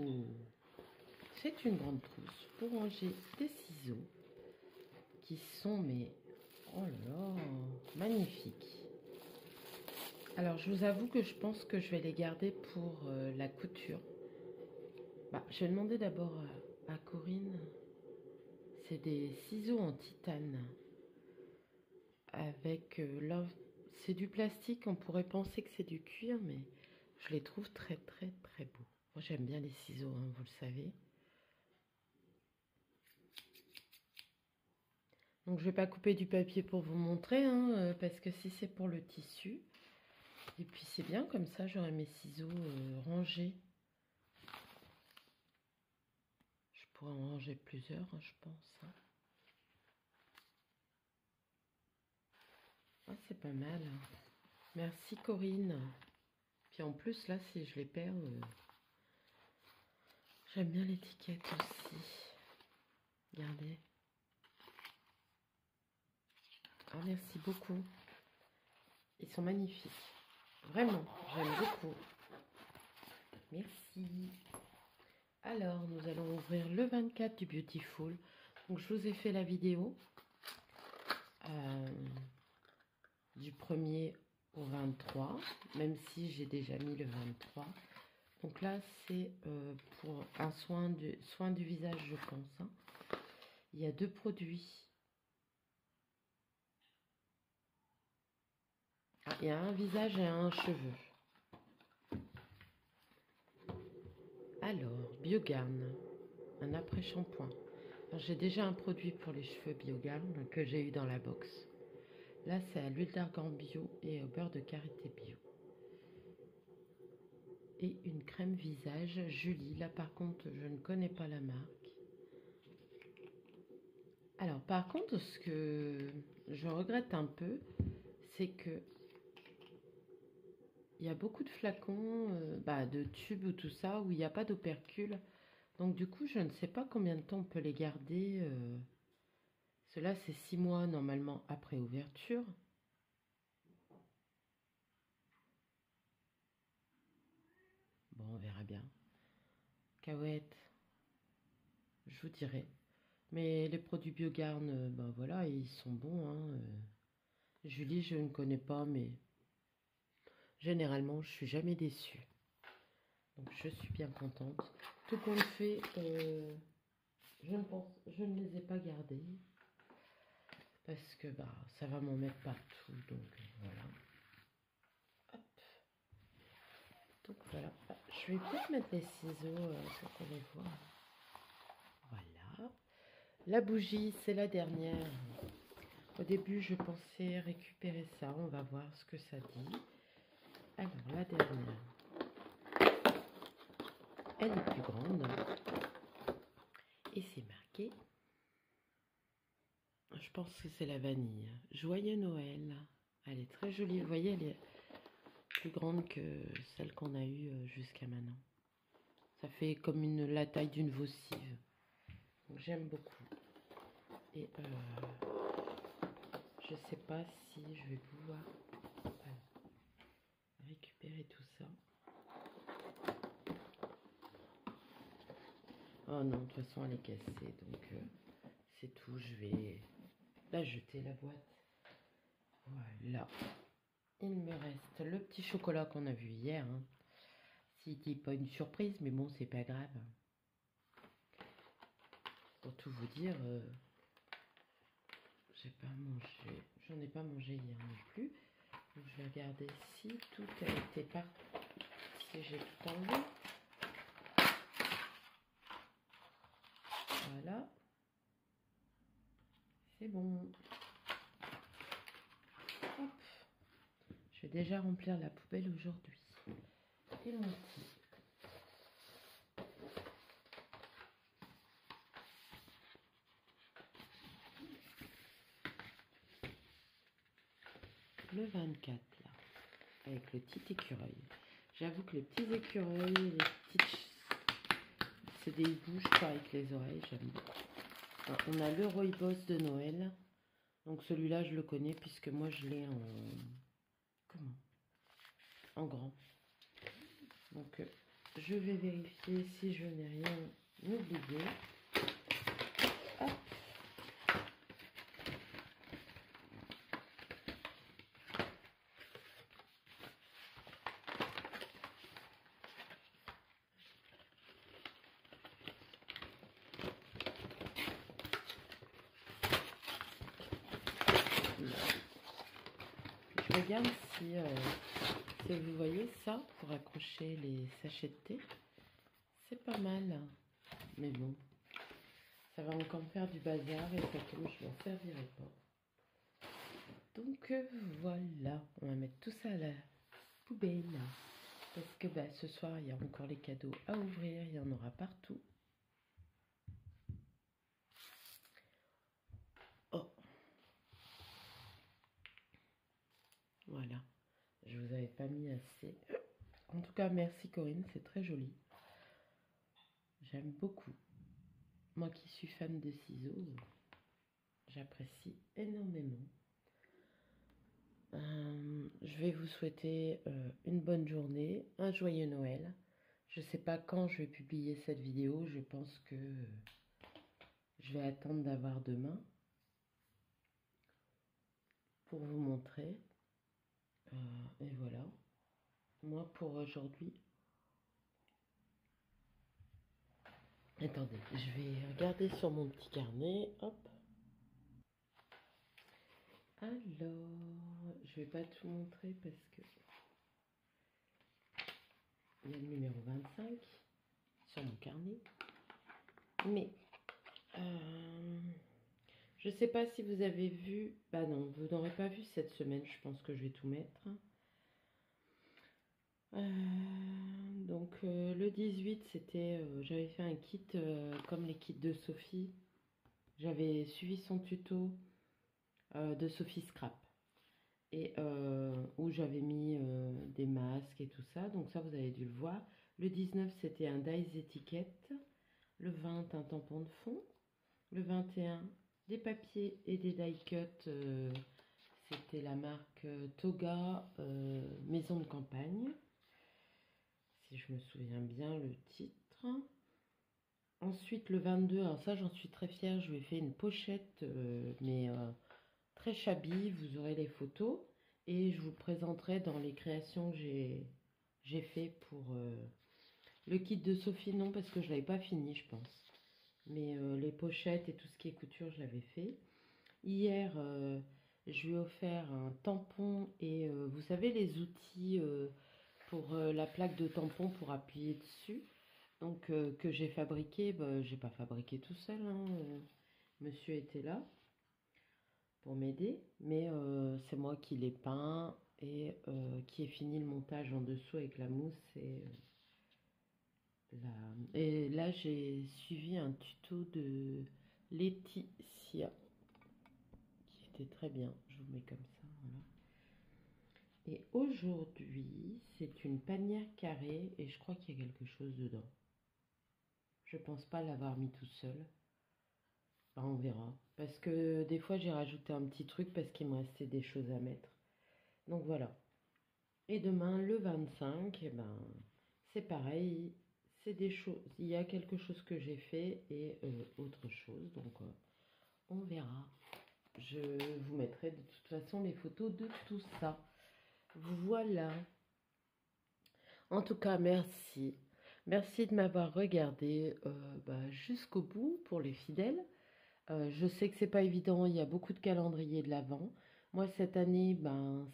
C'est une grande trousse pour ranger des ciseaux qui sont, mais... oh là là, magnifiques. Alors, je vous avoue que je pense que je vais les garder pour la couture. Je vais demander d'abord à Corinne. C'est des ciseaux en titane. Avec c'est du plastique, on pourrait penser que c'est du cuir, mais je les trouve très très très beaux. Moi, j'aime bien les ciseaux, hein, vous le savez. Donc, je vais pas couper du papier pour vous montrer, hein, parce que si c'est pour le tissu... Et puis c'est bien, comme ça j'aurai mes ciseaux rangés. Je pourrais en ranger plusieurs, hein, je pense. Hein. Ah, c'est pas mal. Merci Corinne. Puis en plus là, si je les perds, j'aime bien l'étiquette aussi. Regardez. Ah, merci beaucoup. Ils sont magnifiques. Vraiment, j'aime beaucoup. Merci. Alors, nous allons ouvrir le 24 du Beautiful. Donc, je vous ai fait la vidéo du 1er au 23, même si j'ai déjà mis le 23. Donc là, c'est pour un soin du visage, je pense. Hein. Il y a 2 produits. Il y a un visage et un cheveu. Alors, Biogarn, un après-shampoing. J'ai déjà un produit pour les cheveux Biogarn que j'ai eu dans la box. Là, c'est à l'huile d'argan bio et au beurre de karité bio. Et une crème visage Julie. Là, par contre, je ne connais pas la marque. Alors, par contre, ce que je regrette un peu, c'est que il y a beaucoup de flacons, de tubes ou tout ça, où il n'y a pas d'opercule. Donc du coup, je ne sais pas combien de temps on peut les garder. Cela, c'est 6 mois normalement après ouverture. Bon, on verra bien. Cacahuètes, je vous dirai. Mais les produits Biogarn, voilà, ils sont bons. Hein. Julie, je ne connais pas, mais généralement, je suis jamais déçue. Donc, je suis bien contente. Tout compte fait, je ne les ai pas gardés. Parce que ça va m'en mettre partout. Donc, voilà. Hop. Donc, voilà. Je vais peut-être mettre les ciseaux pour qu'on les voit. Voilà. La bougie, c'est la dernière. Au début, je pensais récupérer ça. On va voir ce que ça dit. Alors, la dernière. Elle est plus grande. Et c'est marqué. Je pense que c'est la vanille. Joyeux Noël. Elle est très jolie. Vous voyez, elle est plus grande que celle qu'on a eue jusqu'à maintenant. Ça fait comme la taille d'une vaucive. Donc j'aime beaucoup. Et je sais pas si je vais pouvoir récupérer tout ça. Oh non, de toute façon elle est cassée, donc c'est tout. Je vais la jeter, la boîte. Voilà. Il me reste le petit chocolat qu'on a vu hier. Hein. C'était pas une surprise, mais bon, c'est pas grave. Pour tout vous dire, j'ai pas mangé. J'en ai pas mangé hier non plus. Donc je vais regarder si tout a été parti. Si j'ai tout enlevé. Voilà. C'est bon. Hop. Je vais déjà remplir la poubelle aujourd'hui. Et mon petit. Le 24 là. Avec le petit écureuil. J'avoue que les petits écureuils, les petites... c'est des bouches avec les oreilles, j'aime beaucoup. Alors, on a le rooibos de Noël. Donc celui-là, je le connais puisque moi, je l'ai en... Comment? En grand. Donc, je vais vérifier si je n'ai rien oublié. Hop. Je regarde si vous voyez ça pour accrocher les sachets de thé. C'est pas mal. Mais bon, ça va encore me faire du bazar et ça tombe, je m'en servirai pas. Donc voilà, on va mettre tout ça à la poubelle. Parce que bah, ce soir, il y a encore les cadeaux à ouvrir, il y en aura partout. Oh, voilà, je vous avais pas mis assez. En tout cas, merci Corinne, c'est très joli. J'aime beaucoup. Moi qui suis fan de ciseaux, j'apprécie énormément. Je vais vous souhaiter une bonne journée, un joyeux Noël. Je ne sais pas quand je vais publier cette vidéo, je pense que je vais attendre d'avoir demain pour vous montrer. Et voilà, moi pour aujourd'hui. Attendez, je vais regarder sur mon petit carnet, hop. Alors, je vais pas tout montrer parce que il y a le numéro 25 sur mon carnet. Mais je sais pas si vous avez vu. Bah non, vous n'aurez pas vu cette semaine. Je pense que je vais tout mettre. Donc le 18, c'était, j'avais fait un kit comme les kits de Sophie. J'avais suivi son tuto de Sophie Scrap. Et où j'avais mis des masques et tout ça. Donc ça, vous avez dû le voir. Le 19, c'était un dies étiquette. Le 20, un tampon de fond. Le 21, des papiers et des die cuts. C'était la marque Toga Maison de Campagne. Si je me souviens bien le titre. Ensuite, le 22, alors ça, j'en suis très fière. Je lui ai fait une pochette, mais très shabby. Vous aurez les photos. Et je vous présenterai dans les créations que j'ai fait pour le kit de Sophie. Non, parce que je ne l'avais pas fini, je pense. Mais les pochettes et tout ce qui est couture, je l'avais fait. Hier, je lui ai offert un tampon et vous savez les outils pour la plaque de tampon pour appuyer dessus. Donc que j'ai fabriqué, bah, j'ai pas fabriqué tout seul. Hein, monsieur était là pour m'aider, mais c'est moi qui l'ai peint et qui ai fini le montage en dessous avec la mousse et là j'ai suivi un tuto de Laetitia qui était très bien. Je vous mets comme ça, voilà. Et aujourd'hui c'est une panière carrée et je crois qu'il y a quelque chose dedans. Je pense pas l'avoir mis tout seul. Enfin, on verra. Parce que des fois, j'ai rajouté un petit truc parce qu'il me restait des choses à mettre. Donc voilà. Et demain, le 25, eh ben, c'est pareil. C'est des choses. Il y a quelque chose que j'ai fait et autre chose. Donc on verra. Je vous mettrai de toute façon les photos de tout ça. Voilà. En tout cas, merci. Merci de m'avoir regardé jusqu'au bout pour les fidèles. Je sais que c'est pas évident, il y a beaucoup de calendriers de l'Avent. Moi, cette année,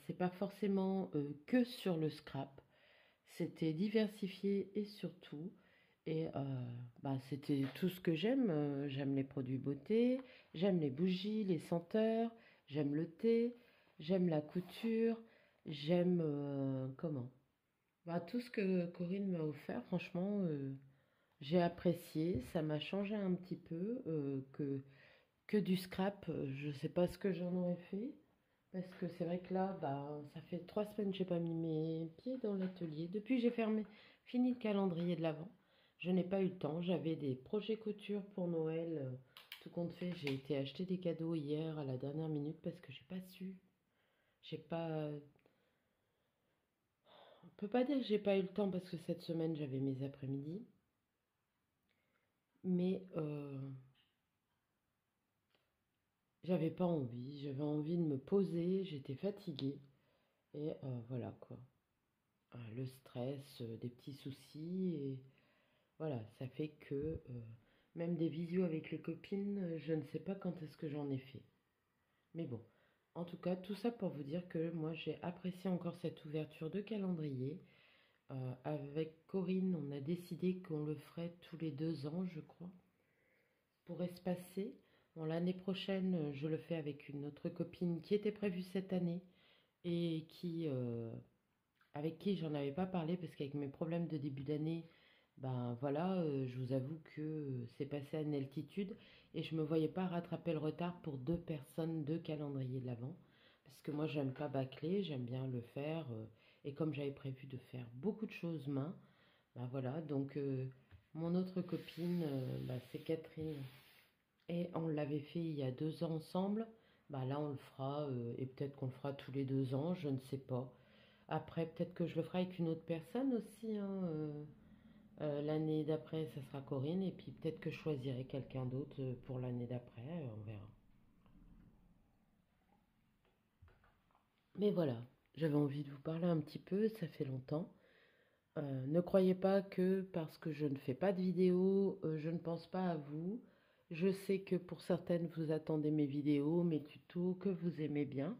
c'est pas forcément que sur le scrap. C'était diversifié et surtout. Et c'était tout ce que j'aime. J'aime les produits beauté, j'aime les bougies, les senteurs, j'aime le thé, j'aime la couture, j'aime comment? Tout ce que Corinne m'a offert, franchement, j'ai apprécié. Ça m'a changé un petit peu que du scrap. Je sais pas ce que j'en aurais fait. Parce que c'est vrai que là, ça fait 3 semaines que j'ai pas mis mes pieds dans l'atelier. Depuis que j'ai fini le calendrier de l'Avent, je n'ai pas eu le temps. J'avais des projets couture pour Noël. Tout compte fait, j'ai été acheter des cadeaux hier à la dernière minute parce que j'ai pas su. J'ai pas. On peut pas dire que j'ai pas eu le temps parce que cette semaine j'avais mes après-midi. Mais j'avais pas envie. J'avais envie de me poser. J'étais fatiguée. Et voilà quoi. Le stress, des petits soucis. Et voilà, ça fait que même des visios avec les copines, je ne sais pas quand est-ce que j'en ai fait. Mais bon, en tout cas, tout ça pour vous dire que moi j'ai apprécié encore cette ouverture de calendrier. Avec Corinne, on a décidé qu'on le ferait tous les 2 ans, je crois, pour espacer. Bon, l'année prochaine, je le fais avec une autre copine qui était prévue cette année et avec qui j'en avais pas parlé parce qu'avec mes problèmes de début d'année, je vous avoue que c'est passé à une altitude et je me voyais pas rattraper le retard pour 2 personnes, 2 calendriers de l'Avent parce que moi j'aime pas bâcler, j'aime bien le faire et comme j'avais prévu de faire beaucoup de choses main, voilà donc mon autre copine c'est Catherine et on l'avait fait il y a 2 ans ensemble. Là on le fera et peut-être qu'on le fera tous les 2 ans, je ne sais pas. Après, peut-être que je le ferai avec une autre personne aussi, hein, l'année d'après, ça sera Corinne. Et puis peut-être que je choisirai quelqu'un d'autre pour l'année d'après. On verra. Mais voilà, j'avais envie de vous parler un petit peu. Ça fait longtemps. Ne croyez pas que parce que je ne fais pas de vidéos, je ne pense pas à vous. Je sais que pour certaines, vous attendez mes vidéos, mes tutos, que vous aimez bien.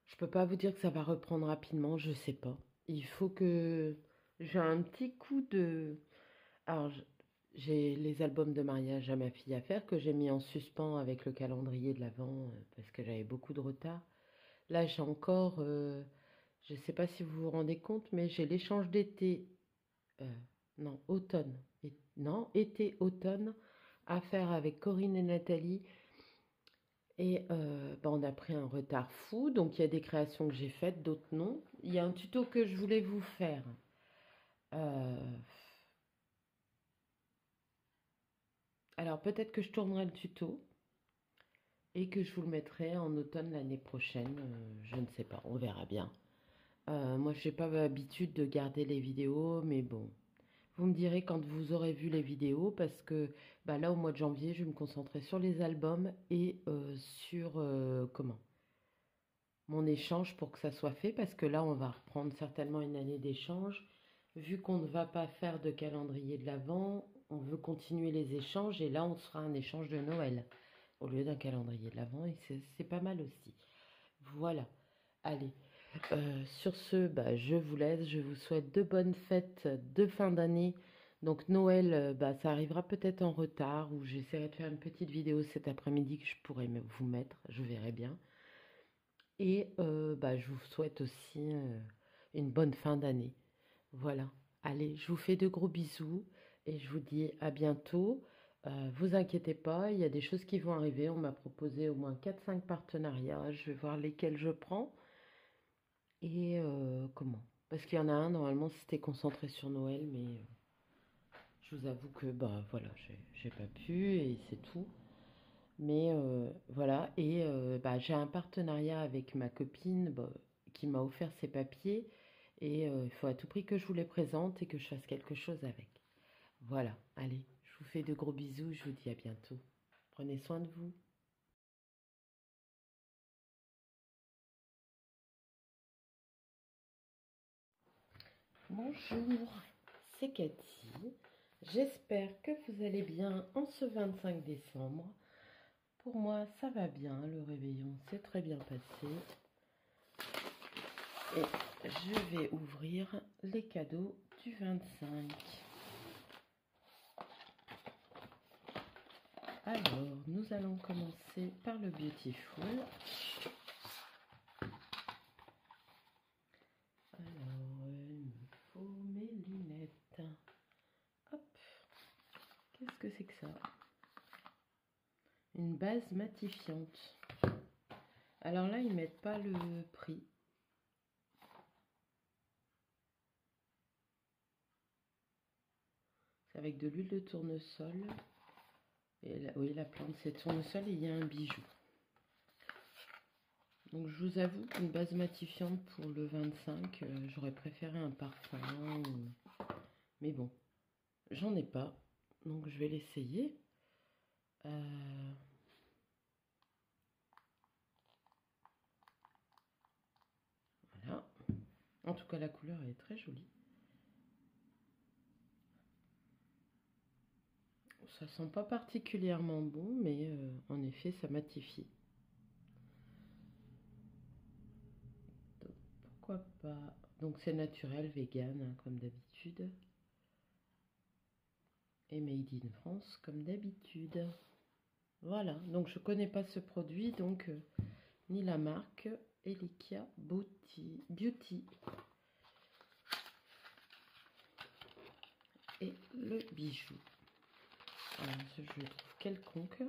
Je peux pas vous dire que ça va reprendre rapidement, je sais pas. Il faut que j'ai un petit coup de... Alors, j'ai les albums de mariage à ma fille à faire que j'ai mis en suspens avec le calendrier de l'Avent parce que j'avais beaucoup de retard. Là, j'ai encore, je sais pas si vous vous rendez compte, mais j'ai l'échange d'été, euh, non, automne, non, été-automne à faire avec Corinne et Nathalie. Et on a pris un retard fou, donc il y a des créations que j'ai faites, d'autres non. Il y a un tuto que je voulais vous faire. Euh, alors peut-être que je tournerai le tuto et que je vous le mettrai en automne l'année prochaine. Je ne sais pas, on verra bien. Moi, je n'ai pas l'habitude de garder les vidéos, mais bon. Vous me direz quand vous aurez vu les vidéos, parce que là, au mois de janvier, je vais me concentrer sur les albums et sur comment mon échange pour que ça soit fait, parce que là, on va reprendre certainement une année d'échange. Vu qu'on ne va pas faire de calendrier de l'Avent, on veut continuer les échanges, et là, on se fera un échange de Noël au lieu d'un calendrier de l'Avent, et c'est pas mal aussi. Voilà, allez. Sur ce, je vous laisse, je vous souhaite de bonnes fêtes de fin d'année. Donc Noël, ça arrivera peut-être en retard, ou j'essaierai de faire une petite vidéo cet après-midi que je pourrais vous mettre, je verrai bien. Et je vous souhaite aussi une bonne fin d'année. Voilà. Allez, je vous fais de gros bisous et je vous dis à bientôt. Vous inquiétez pas, il y a des choses qui vont arriver. On m'a proposé au moins 4-5 partenariats. Je vais voir lesquels je prends et comment. Parce qu'il y en a un, normalement, c'était concentré sur Noël, mais Je vous avoue que bah voilà, j'ai pas pu et c'est tout. Mais voilà, et bah, j'ai un partenariat avec ma copine bah, qui m'a offert ces papiers et il faut à tout prix que je vous les présente et que je fasse quelque chose avec. Voilà, allez, je vous fais de gros bisous, je vous dis à bientôt. Prenez soin de vous. Bonjour, c'est Cathy. J'espère que vous allez bien en ce 25 décembre. Pour moi, ça va bien, le réveillon s'est très bien passé. Et je vais ouvrir les cadeaux du 25. Alors, nous allons commencer par le Beautiful. Alors, il me faut mes lunettes. Hop, qu'est-ce que c'est que ça? Une base matifiante. Alors là, ils ne mettent pas le prix. C'est avec de l'huile de tournesol. Et là, oui, la plante, c'est tournesol et il y a un bijou. Donc je vous avoue qu'une base matifiante pour le 25, j'aurais préféré un parfum. Mais bon, j'en ai pas. Donc je vais l'essayer. Voilà. En tout cas, la couleur elle est très jolie. Ça sent pas particulièrement bon, mais en effet, ça matifie. Donc, pourquoi pas? Donc c'est naturel, vegan, hein, comme d'habitude. Et made in France, comme d'habitude. Voilà, donc je connais pas ce produit, donc ni la marque Elikia Beauty. Et le bijou. Alors, je le trouve quelconque.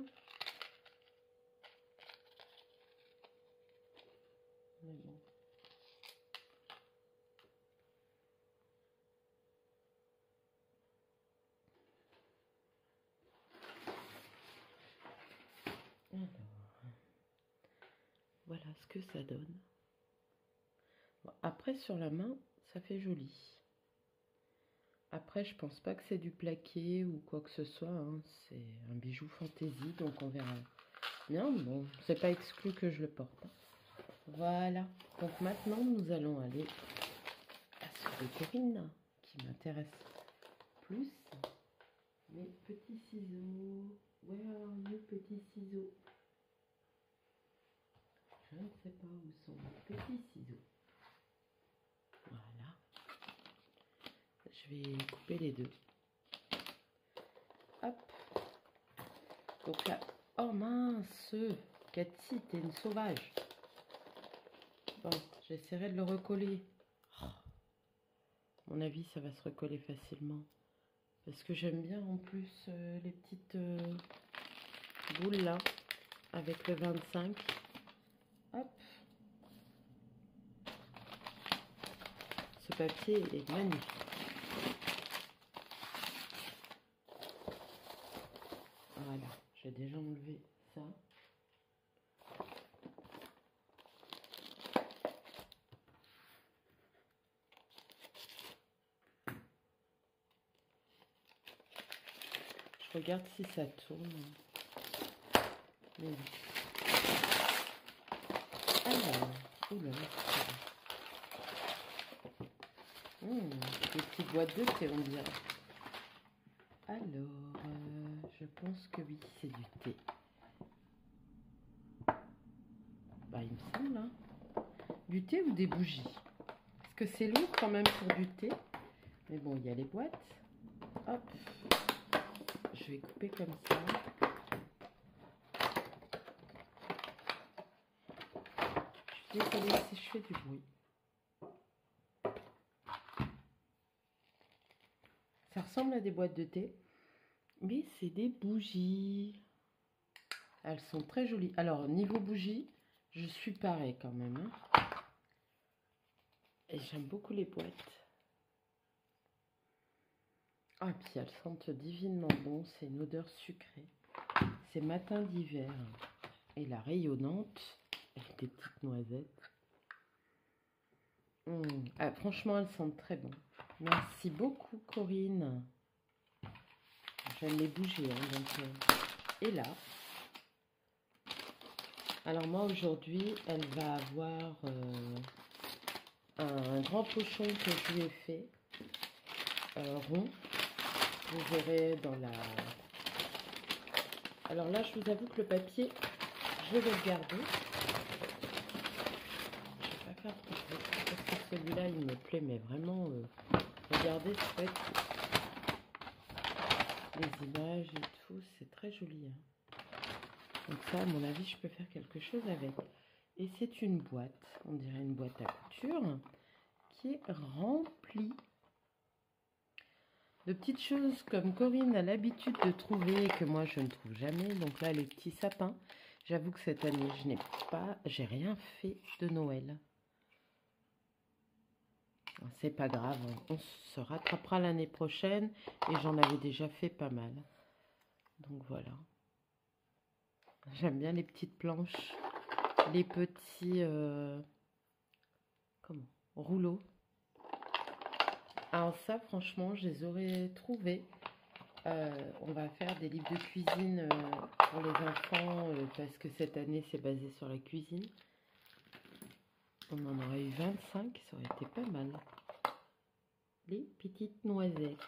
Mais bon. Alors, voilà ce que ça donne. Bon, après, sur la main, ça fait joli. Après, je pense pas que c'est du plaqué ou quoi que ce soit. Hein. C'est un bijou fantaisie, donc on verra. Non, bon, c'est pas exclu que je le porte. Voilà. Donc maintenant, nous allons aller à ce de Corinne qui m'intéresse plus. Mes petits ciseaux. Where are you, petits ciseaux? Je ne sais pas où sont mes petits ciseaux. Voilà. Je vais couper les deux. Hop. Donc là, oh mince, Cathy, t'es une sauvage. Bon, j'essaierai de le recoller. Oh, à mon avis, ça va se recoller facilement. Parce que j'aime bien en plus les petites boules là, avec le 25. Hop. Ce papier est magnifique. Voilà, j'ai déjà enlevé ça. Je regarde si ça tourne. Oui. Alors, oula. Des petites boîtes de thé, on dirait. Alors, je pense que oui, c'est du thé. Bah, il me semble, hein. Du thé ou des bougies? Parce que c'est lourd quand même pour du thé. Mais bon, il y a les boîtes. Hop. Je vais couper comme ça. Je suis désolée si je fais du bruit. Ça ressemble à des boîtes de thé, mais c'est des bougies. Elles sont très jolies. Alors, niveau bougies, je suis pareil quand même. Hein. Et j'aime beaucoup les boîtes. Ah, puis elles sentent divinement bon, c'est une odeur sucrée. C'est matin d'hiver. Et la rayonnante, avec des petites noisettes. Ah, franchement, elles sentent très bon. Merci beaucoup, Corinne. J'aime les bouger, hein, donc, et là, alors moi aujourd'hui, elle va avoir un grand pochon que je lui ai fait, rond. Vous verrez dans la... Alors là, je vous avoue que le papier, je vais le garder. Je vais pas faire trop de parce que celui-là, il me plaît, mais vraiment, regardez, les images et tout, c'est très joli. Hein. Donc ça, à mon avis, je peux faire quelque chose avec. Et c'est une boîte, on dirait une boîte à couture, qui est remplie de petites choses comme Corinne a l'habitude de trouver et que moi je ne trouve jamais. Donc là, les petits sapins. J'avoue que cette année, j'ai rien fait de Noël. C'est pas grave, on se rattrapera l'année prochaine et j'en avais déjà fait pas mal. Donc voilà. J'aime bien les petites planches, les petits rouleaux. Alors ça, franchement, je les aurais trouvés. On va faire des livres de cuisine pour les enfants parce que cette année, c'est basé sur la cuisine. On en aurait eu 25, ça aurait été pas mal. Les petites noisettes,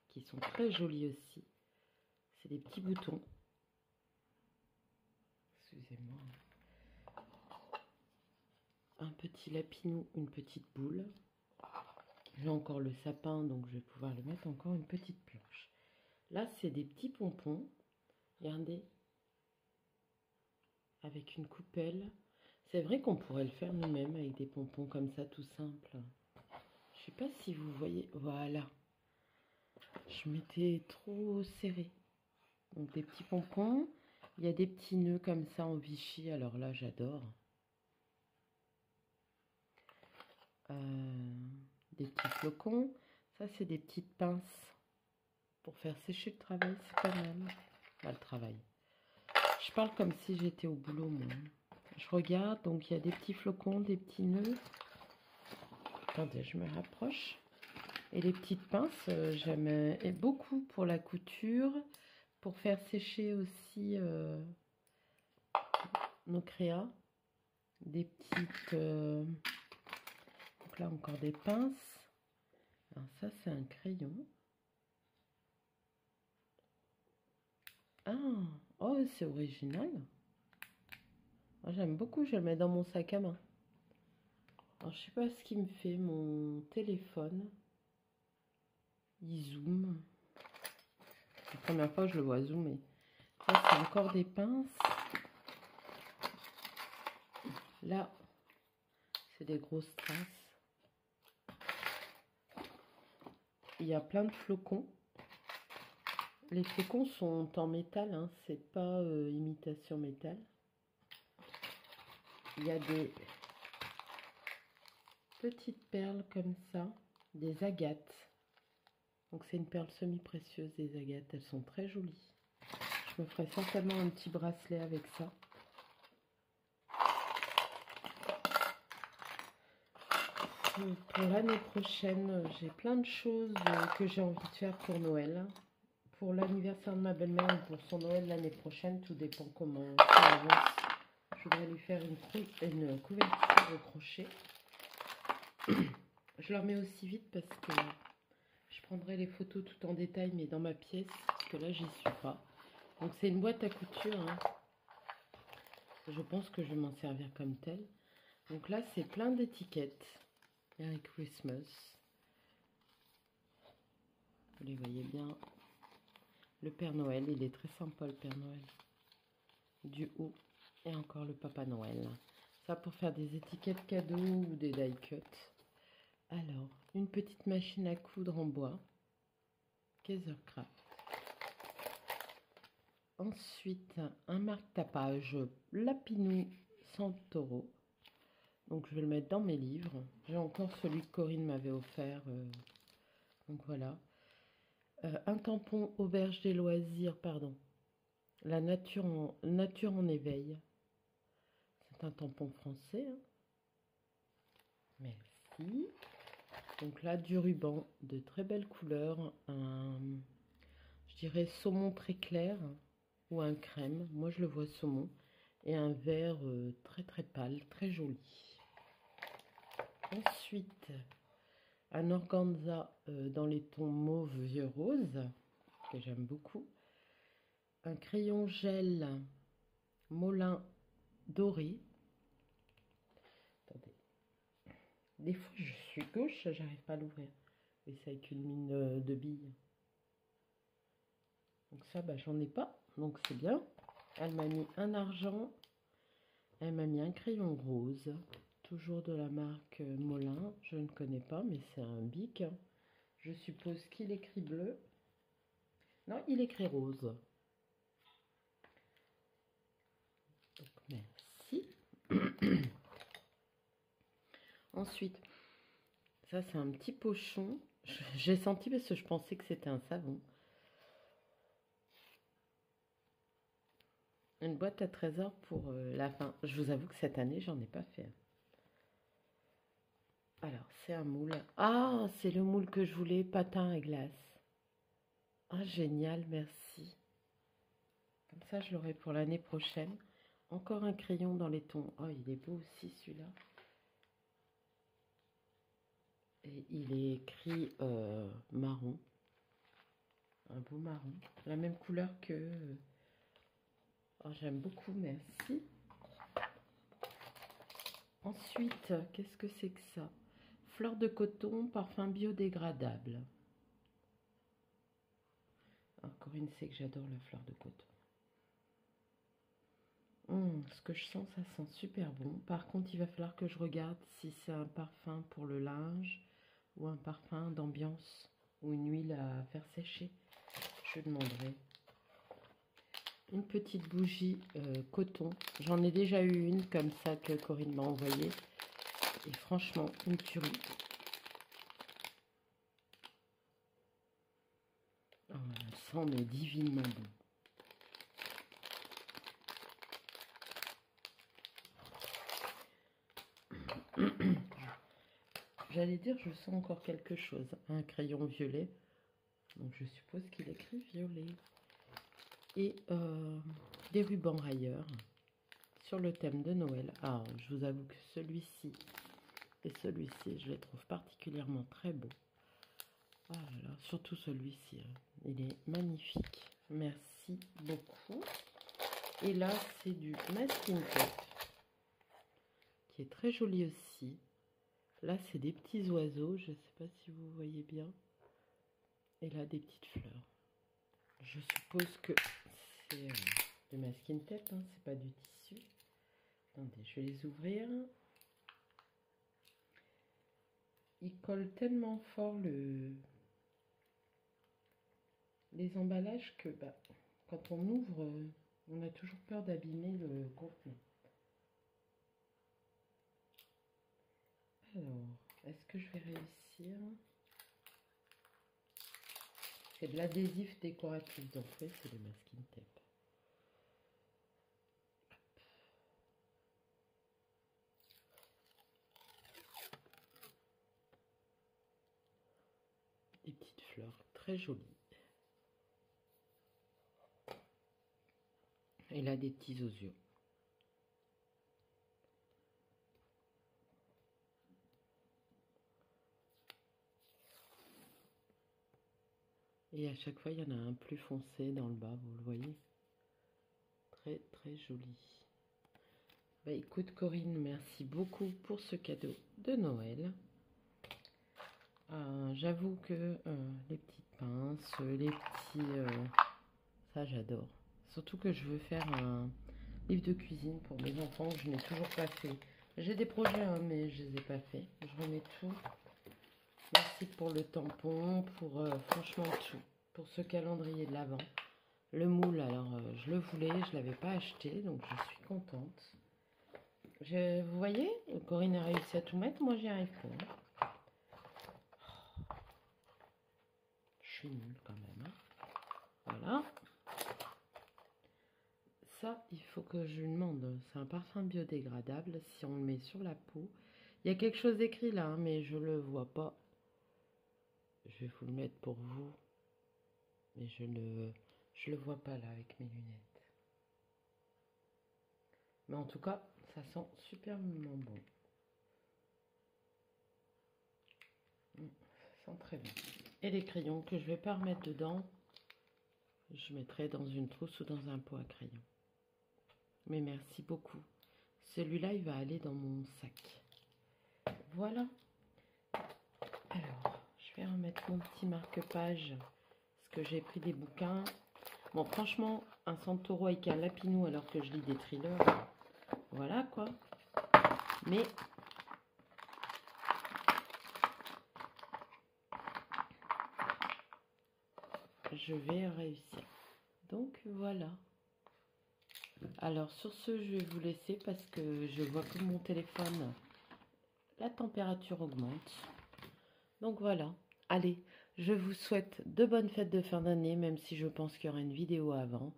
qui sont très jolies aussi. C'est des petits boutons. Excusez-moi. Un petit lapinou, une petite boule. J'ai encore le sapin, donc je vais pouvoir le mettre encore une petite planche. Là, c'est des petits pompons. Regardez. Avec une coupelle. C'est vrai qu'on pourrait le faire nous-mêmes avec des pompons comme ça, tout simple. Je sais pas si vous voyez. Voilà. Je m'étais trop serré. Donc des petits pompons. Il y a des petits nœuds comme ça en Vichy. Alors là, j'adore. Des petits flocons. Ça, c'est des petites pinces pour faire sécher le travail. C'est pas mal. Bah, le travail. Je parle comme si j'étais au boulot, moi. Je regarde. Donc, il y a des petits flocons, des petits nœuds. Attendez, je me rapproche. Et les petites pinces, j'aime beaucoup pour la couture. Pour faire sécher aussi nos créas. Des petites... donc là, encore des pinces. Alors ça, c'est un crayon. Ah, oh, c'est original. Oh, j'aime beaucoup, je le mets dans mon sac à main. Alors, je sais pas ce qui me fait, mon téléphone. Il zoome. La première fois que je le vois zoomer. Ça, c'est encore des pinces. Là, c'est des grosses traces. Il y a plein de flocons. Les flocons sont en métal, hein, c'est pas imitation métal. Il y a des petites perles comme ça, des agates. Donc c'est une perle semi-précieuse, des agates, elles sont très jolies. Je me ferai certainement un petit bracelet avec ça. Pour l'année prochaine, j'ai plein de choses que j'ai envie de faire pour Noël. Pour l'anniversaire de ma belle-mère ou pour son Noël l'année prochaine, tout dépend comment ça avance. Je voudrais lui faire une couverture au crochet. Je leur mets aussi vite parce que je prendrai les photos tout en détail, mais dans ma pièce, parce que là, j'y suis pas. Donc, c'est une boîte à couture. Hein. Je pense que je vais m'en servir comme telle. Donc là, c'est plein d'étiquettes. Merry Christmas. Vous les voyez bien. Le Père Noël, il est très sympa, le Père Noël. Du haut. Et encore le Papa Noël. Ça pour faire des étiquettes cadeaux ou des die cuts. Alors, une petite machine à coudre en bois. Kaisercraft. Ensuite, un marque-tapage Lapinou Santoro. Donc, je vais le mettre dans mes livres. J'ai encore celui que Corinne m'avait offert. Donc, voilà. Un tampon auberge des loisirs, pardon. La nature en éveil. C'est un tampon français. Hein. Merci. Donc là, du ruban de très belle couleur. Je dirais saumon très clair ou un crème. Moi, je le vois saumon. Et un vert très très pâle, très joli. Ensuite, un organza dans les tons mauve, vieux, rose, que j'aime beaucoup. Un crayon gel Molin doré. Attendez. Des fois, je suis gauche, j'arrive pas à l'ouvrir. Et c'est avec une mine de billes. Donc ça, bah, j'en ai pas. Donc c'est bien. Elle m'a mis un argent. Elle m'a mis un crayon rose. Toujours de la marque Molin. Je ne connais pas, mais c'est un bic. Je suppose qu'il écrit bleu. Non, il écrit rose. Donc, merci. Ensuite, ça c'est un petit pochon. J'ai senti parce que je pensais que c'était un savon. Une boîte à trésors pour la fin. Je vous avoue que cette année, j'en ai pas fait. Alors, c'est un moule. Ah, c'est le moule que je voulais, patin à glace. Ah, génial, merci. Comme ça, je l'aurai pour l'année prochaine. Encore un crayon dans les tons. Oh, il est beau aussi, celui-là. Et il est écrit marron. Un beau marron. La même couleur que... Oh, j'aime beaucoup, merci. Ensuite, qu'est-ce que c'est que ça? Fleur de coton, parfum biodégradable. Alors, Corinne sait que j'adore la fleur de coton. Ce que je sens, ça sent super bon. Par contre, il va falloir que je regarde si c'est un parfum pour le linge ou un parfum d'ambiance ou une huile à faire sécher. Je demanderai. Une petite bougie coton. J'en ai déjà eu une comme ça que Corinne m'a envoyée. Et franchement, une tuerie. Oh, elle sent mais divinement bon. J'allais dire, je sens encore quelque chose. Un crayon violet. Donc je suppose qu'il écrit violet. Et des rubans railleurs sur le thème de Noël. Alors, je vous avoue que celui-ci et celui-ci, je les trouve particulièrement très beaux. Oh là là, surtout celui-ci. Hein. Il est magnifique. Merci beaucoup. Et là, c'est du masking tape qui est très joli aussi. Là, c'est des petits oiseaux. Je ne sais pas si vous voyez bien. Et là, des petites fleurs. Je suppose que c'est du masking tape. Hein, c'est pas du tissu. Attendez, je vais les ouvrir. Il colle tellement fort les emballages que bah, quand on ouvre, on a toujours peur d'abîmer le contenu. Alors, est-ce que je vais réussir? C'est de l'adhésif décoratif, donc oui, c'est le masking tape. Des petites fleurs très jolies. Et là, des petits osios. Et à chaque fois, il y en a un plus foncé dans le bas, vous le voyez. Très, très joli. Bah, écoute, Corinne, merci beaucoup pour ce cadeau de Noël. J'avoue que les petites pinces, les petits... ça, j'adore. Surtout que je veux faire un livre de cuisine pour mes enfants que je n'ai toujours pas fait. J'ai des projets, hein, mais je ne les ai pas fait. Je remets tout. Merci pour le tampon, pour franchement tout. Pour ce calendrier de l'Avent. Le moule, alors je le voulais, je ne l'avais pas acheté, donc je suis contente. Vous voyez, Corinne a réussi à tout mettre, moi j'y arrive pas. Je suis nulle quand même. Voilà. Ça, il faut que je lui demande. C'est un parfum biodégradable. Si on le met sur la peau. Il y a quelque chose d'écrit là, hein, mais je le vois pas. Je vais vous le mettre pour vous. Mais je le vois pas là avec mes lunettes. Mais en tout cas, ça sent superbement bon. Ça sent très bien. Et les crayons que je vais pas remettre dedans. Je mettrai dans une trousse ou dans un pot à crayons. Mais merci beaucoup. Celui-là, il va aller dans mon sac. Voilà. Alors, je vais remettre mon petit marque-page. Parce que j'ai pris des bouquins. Bon, franchement, un Santoro avec un lapinou alors que je lis des thrillers. Voilà, quoi. Mais... je vais réussir. Donc, voilà. Alors, sur ce, je vais vous laisser parce que je vois que mon téléphone, la température augmente. Donc, voilà. Allez, je vous souhaite de bonnes fêtes de fin d'année, même si je pense qu'il y aura une vidéo avant.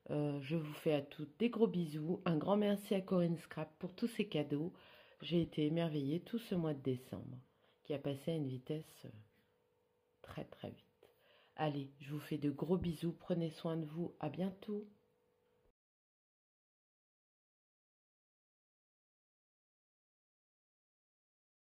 Je vous fais à toutes des gros bisous. Un grand merci à Corinne Scrap pour tous ces cadeaux. J'ai été émerveillée tout ce mois de décembre, qui a passé à une vitesse très très vite. Allez, je vous fais de gros bisous. Prenez soin de vous. À bientôt.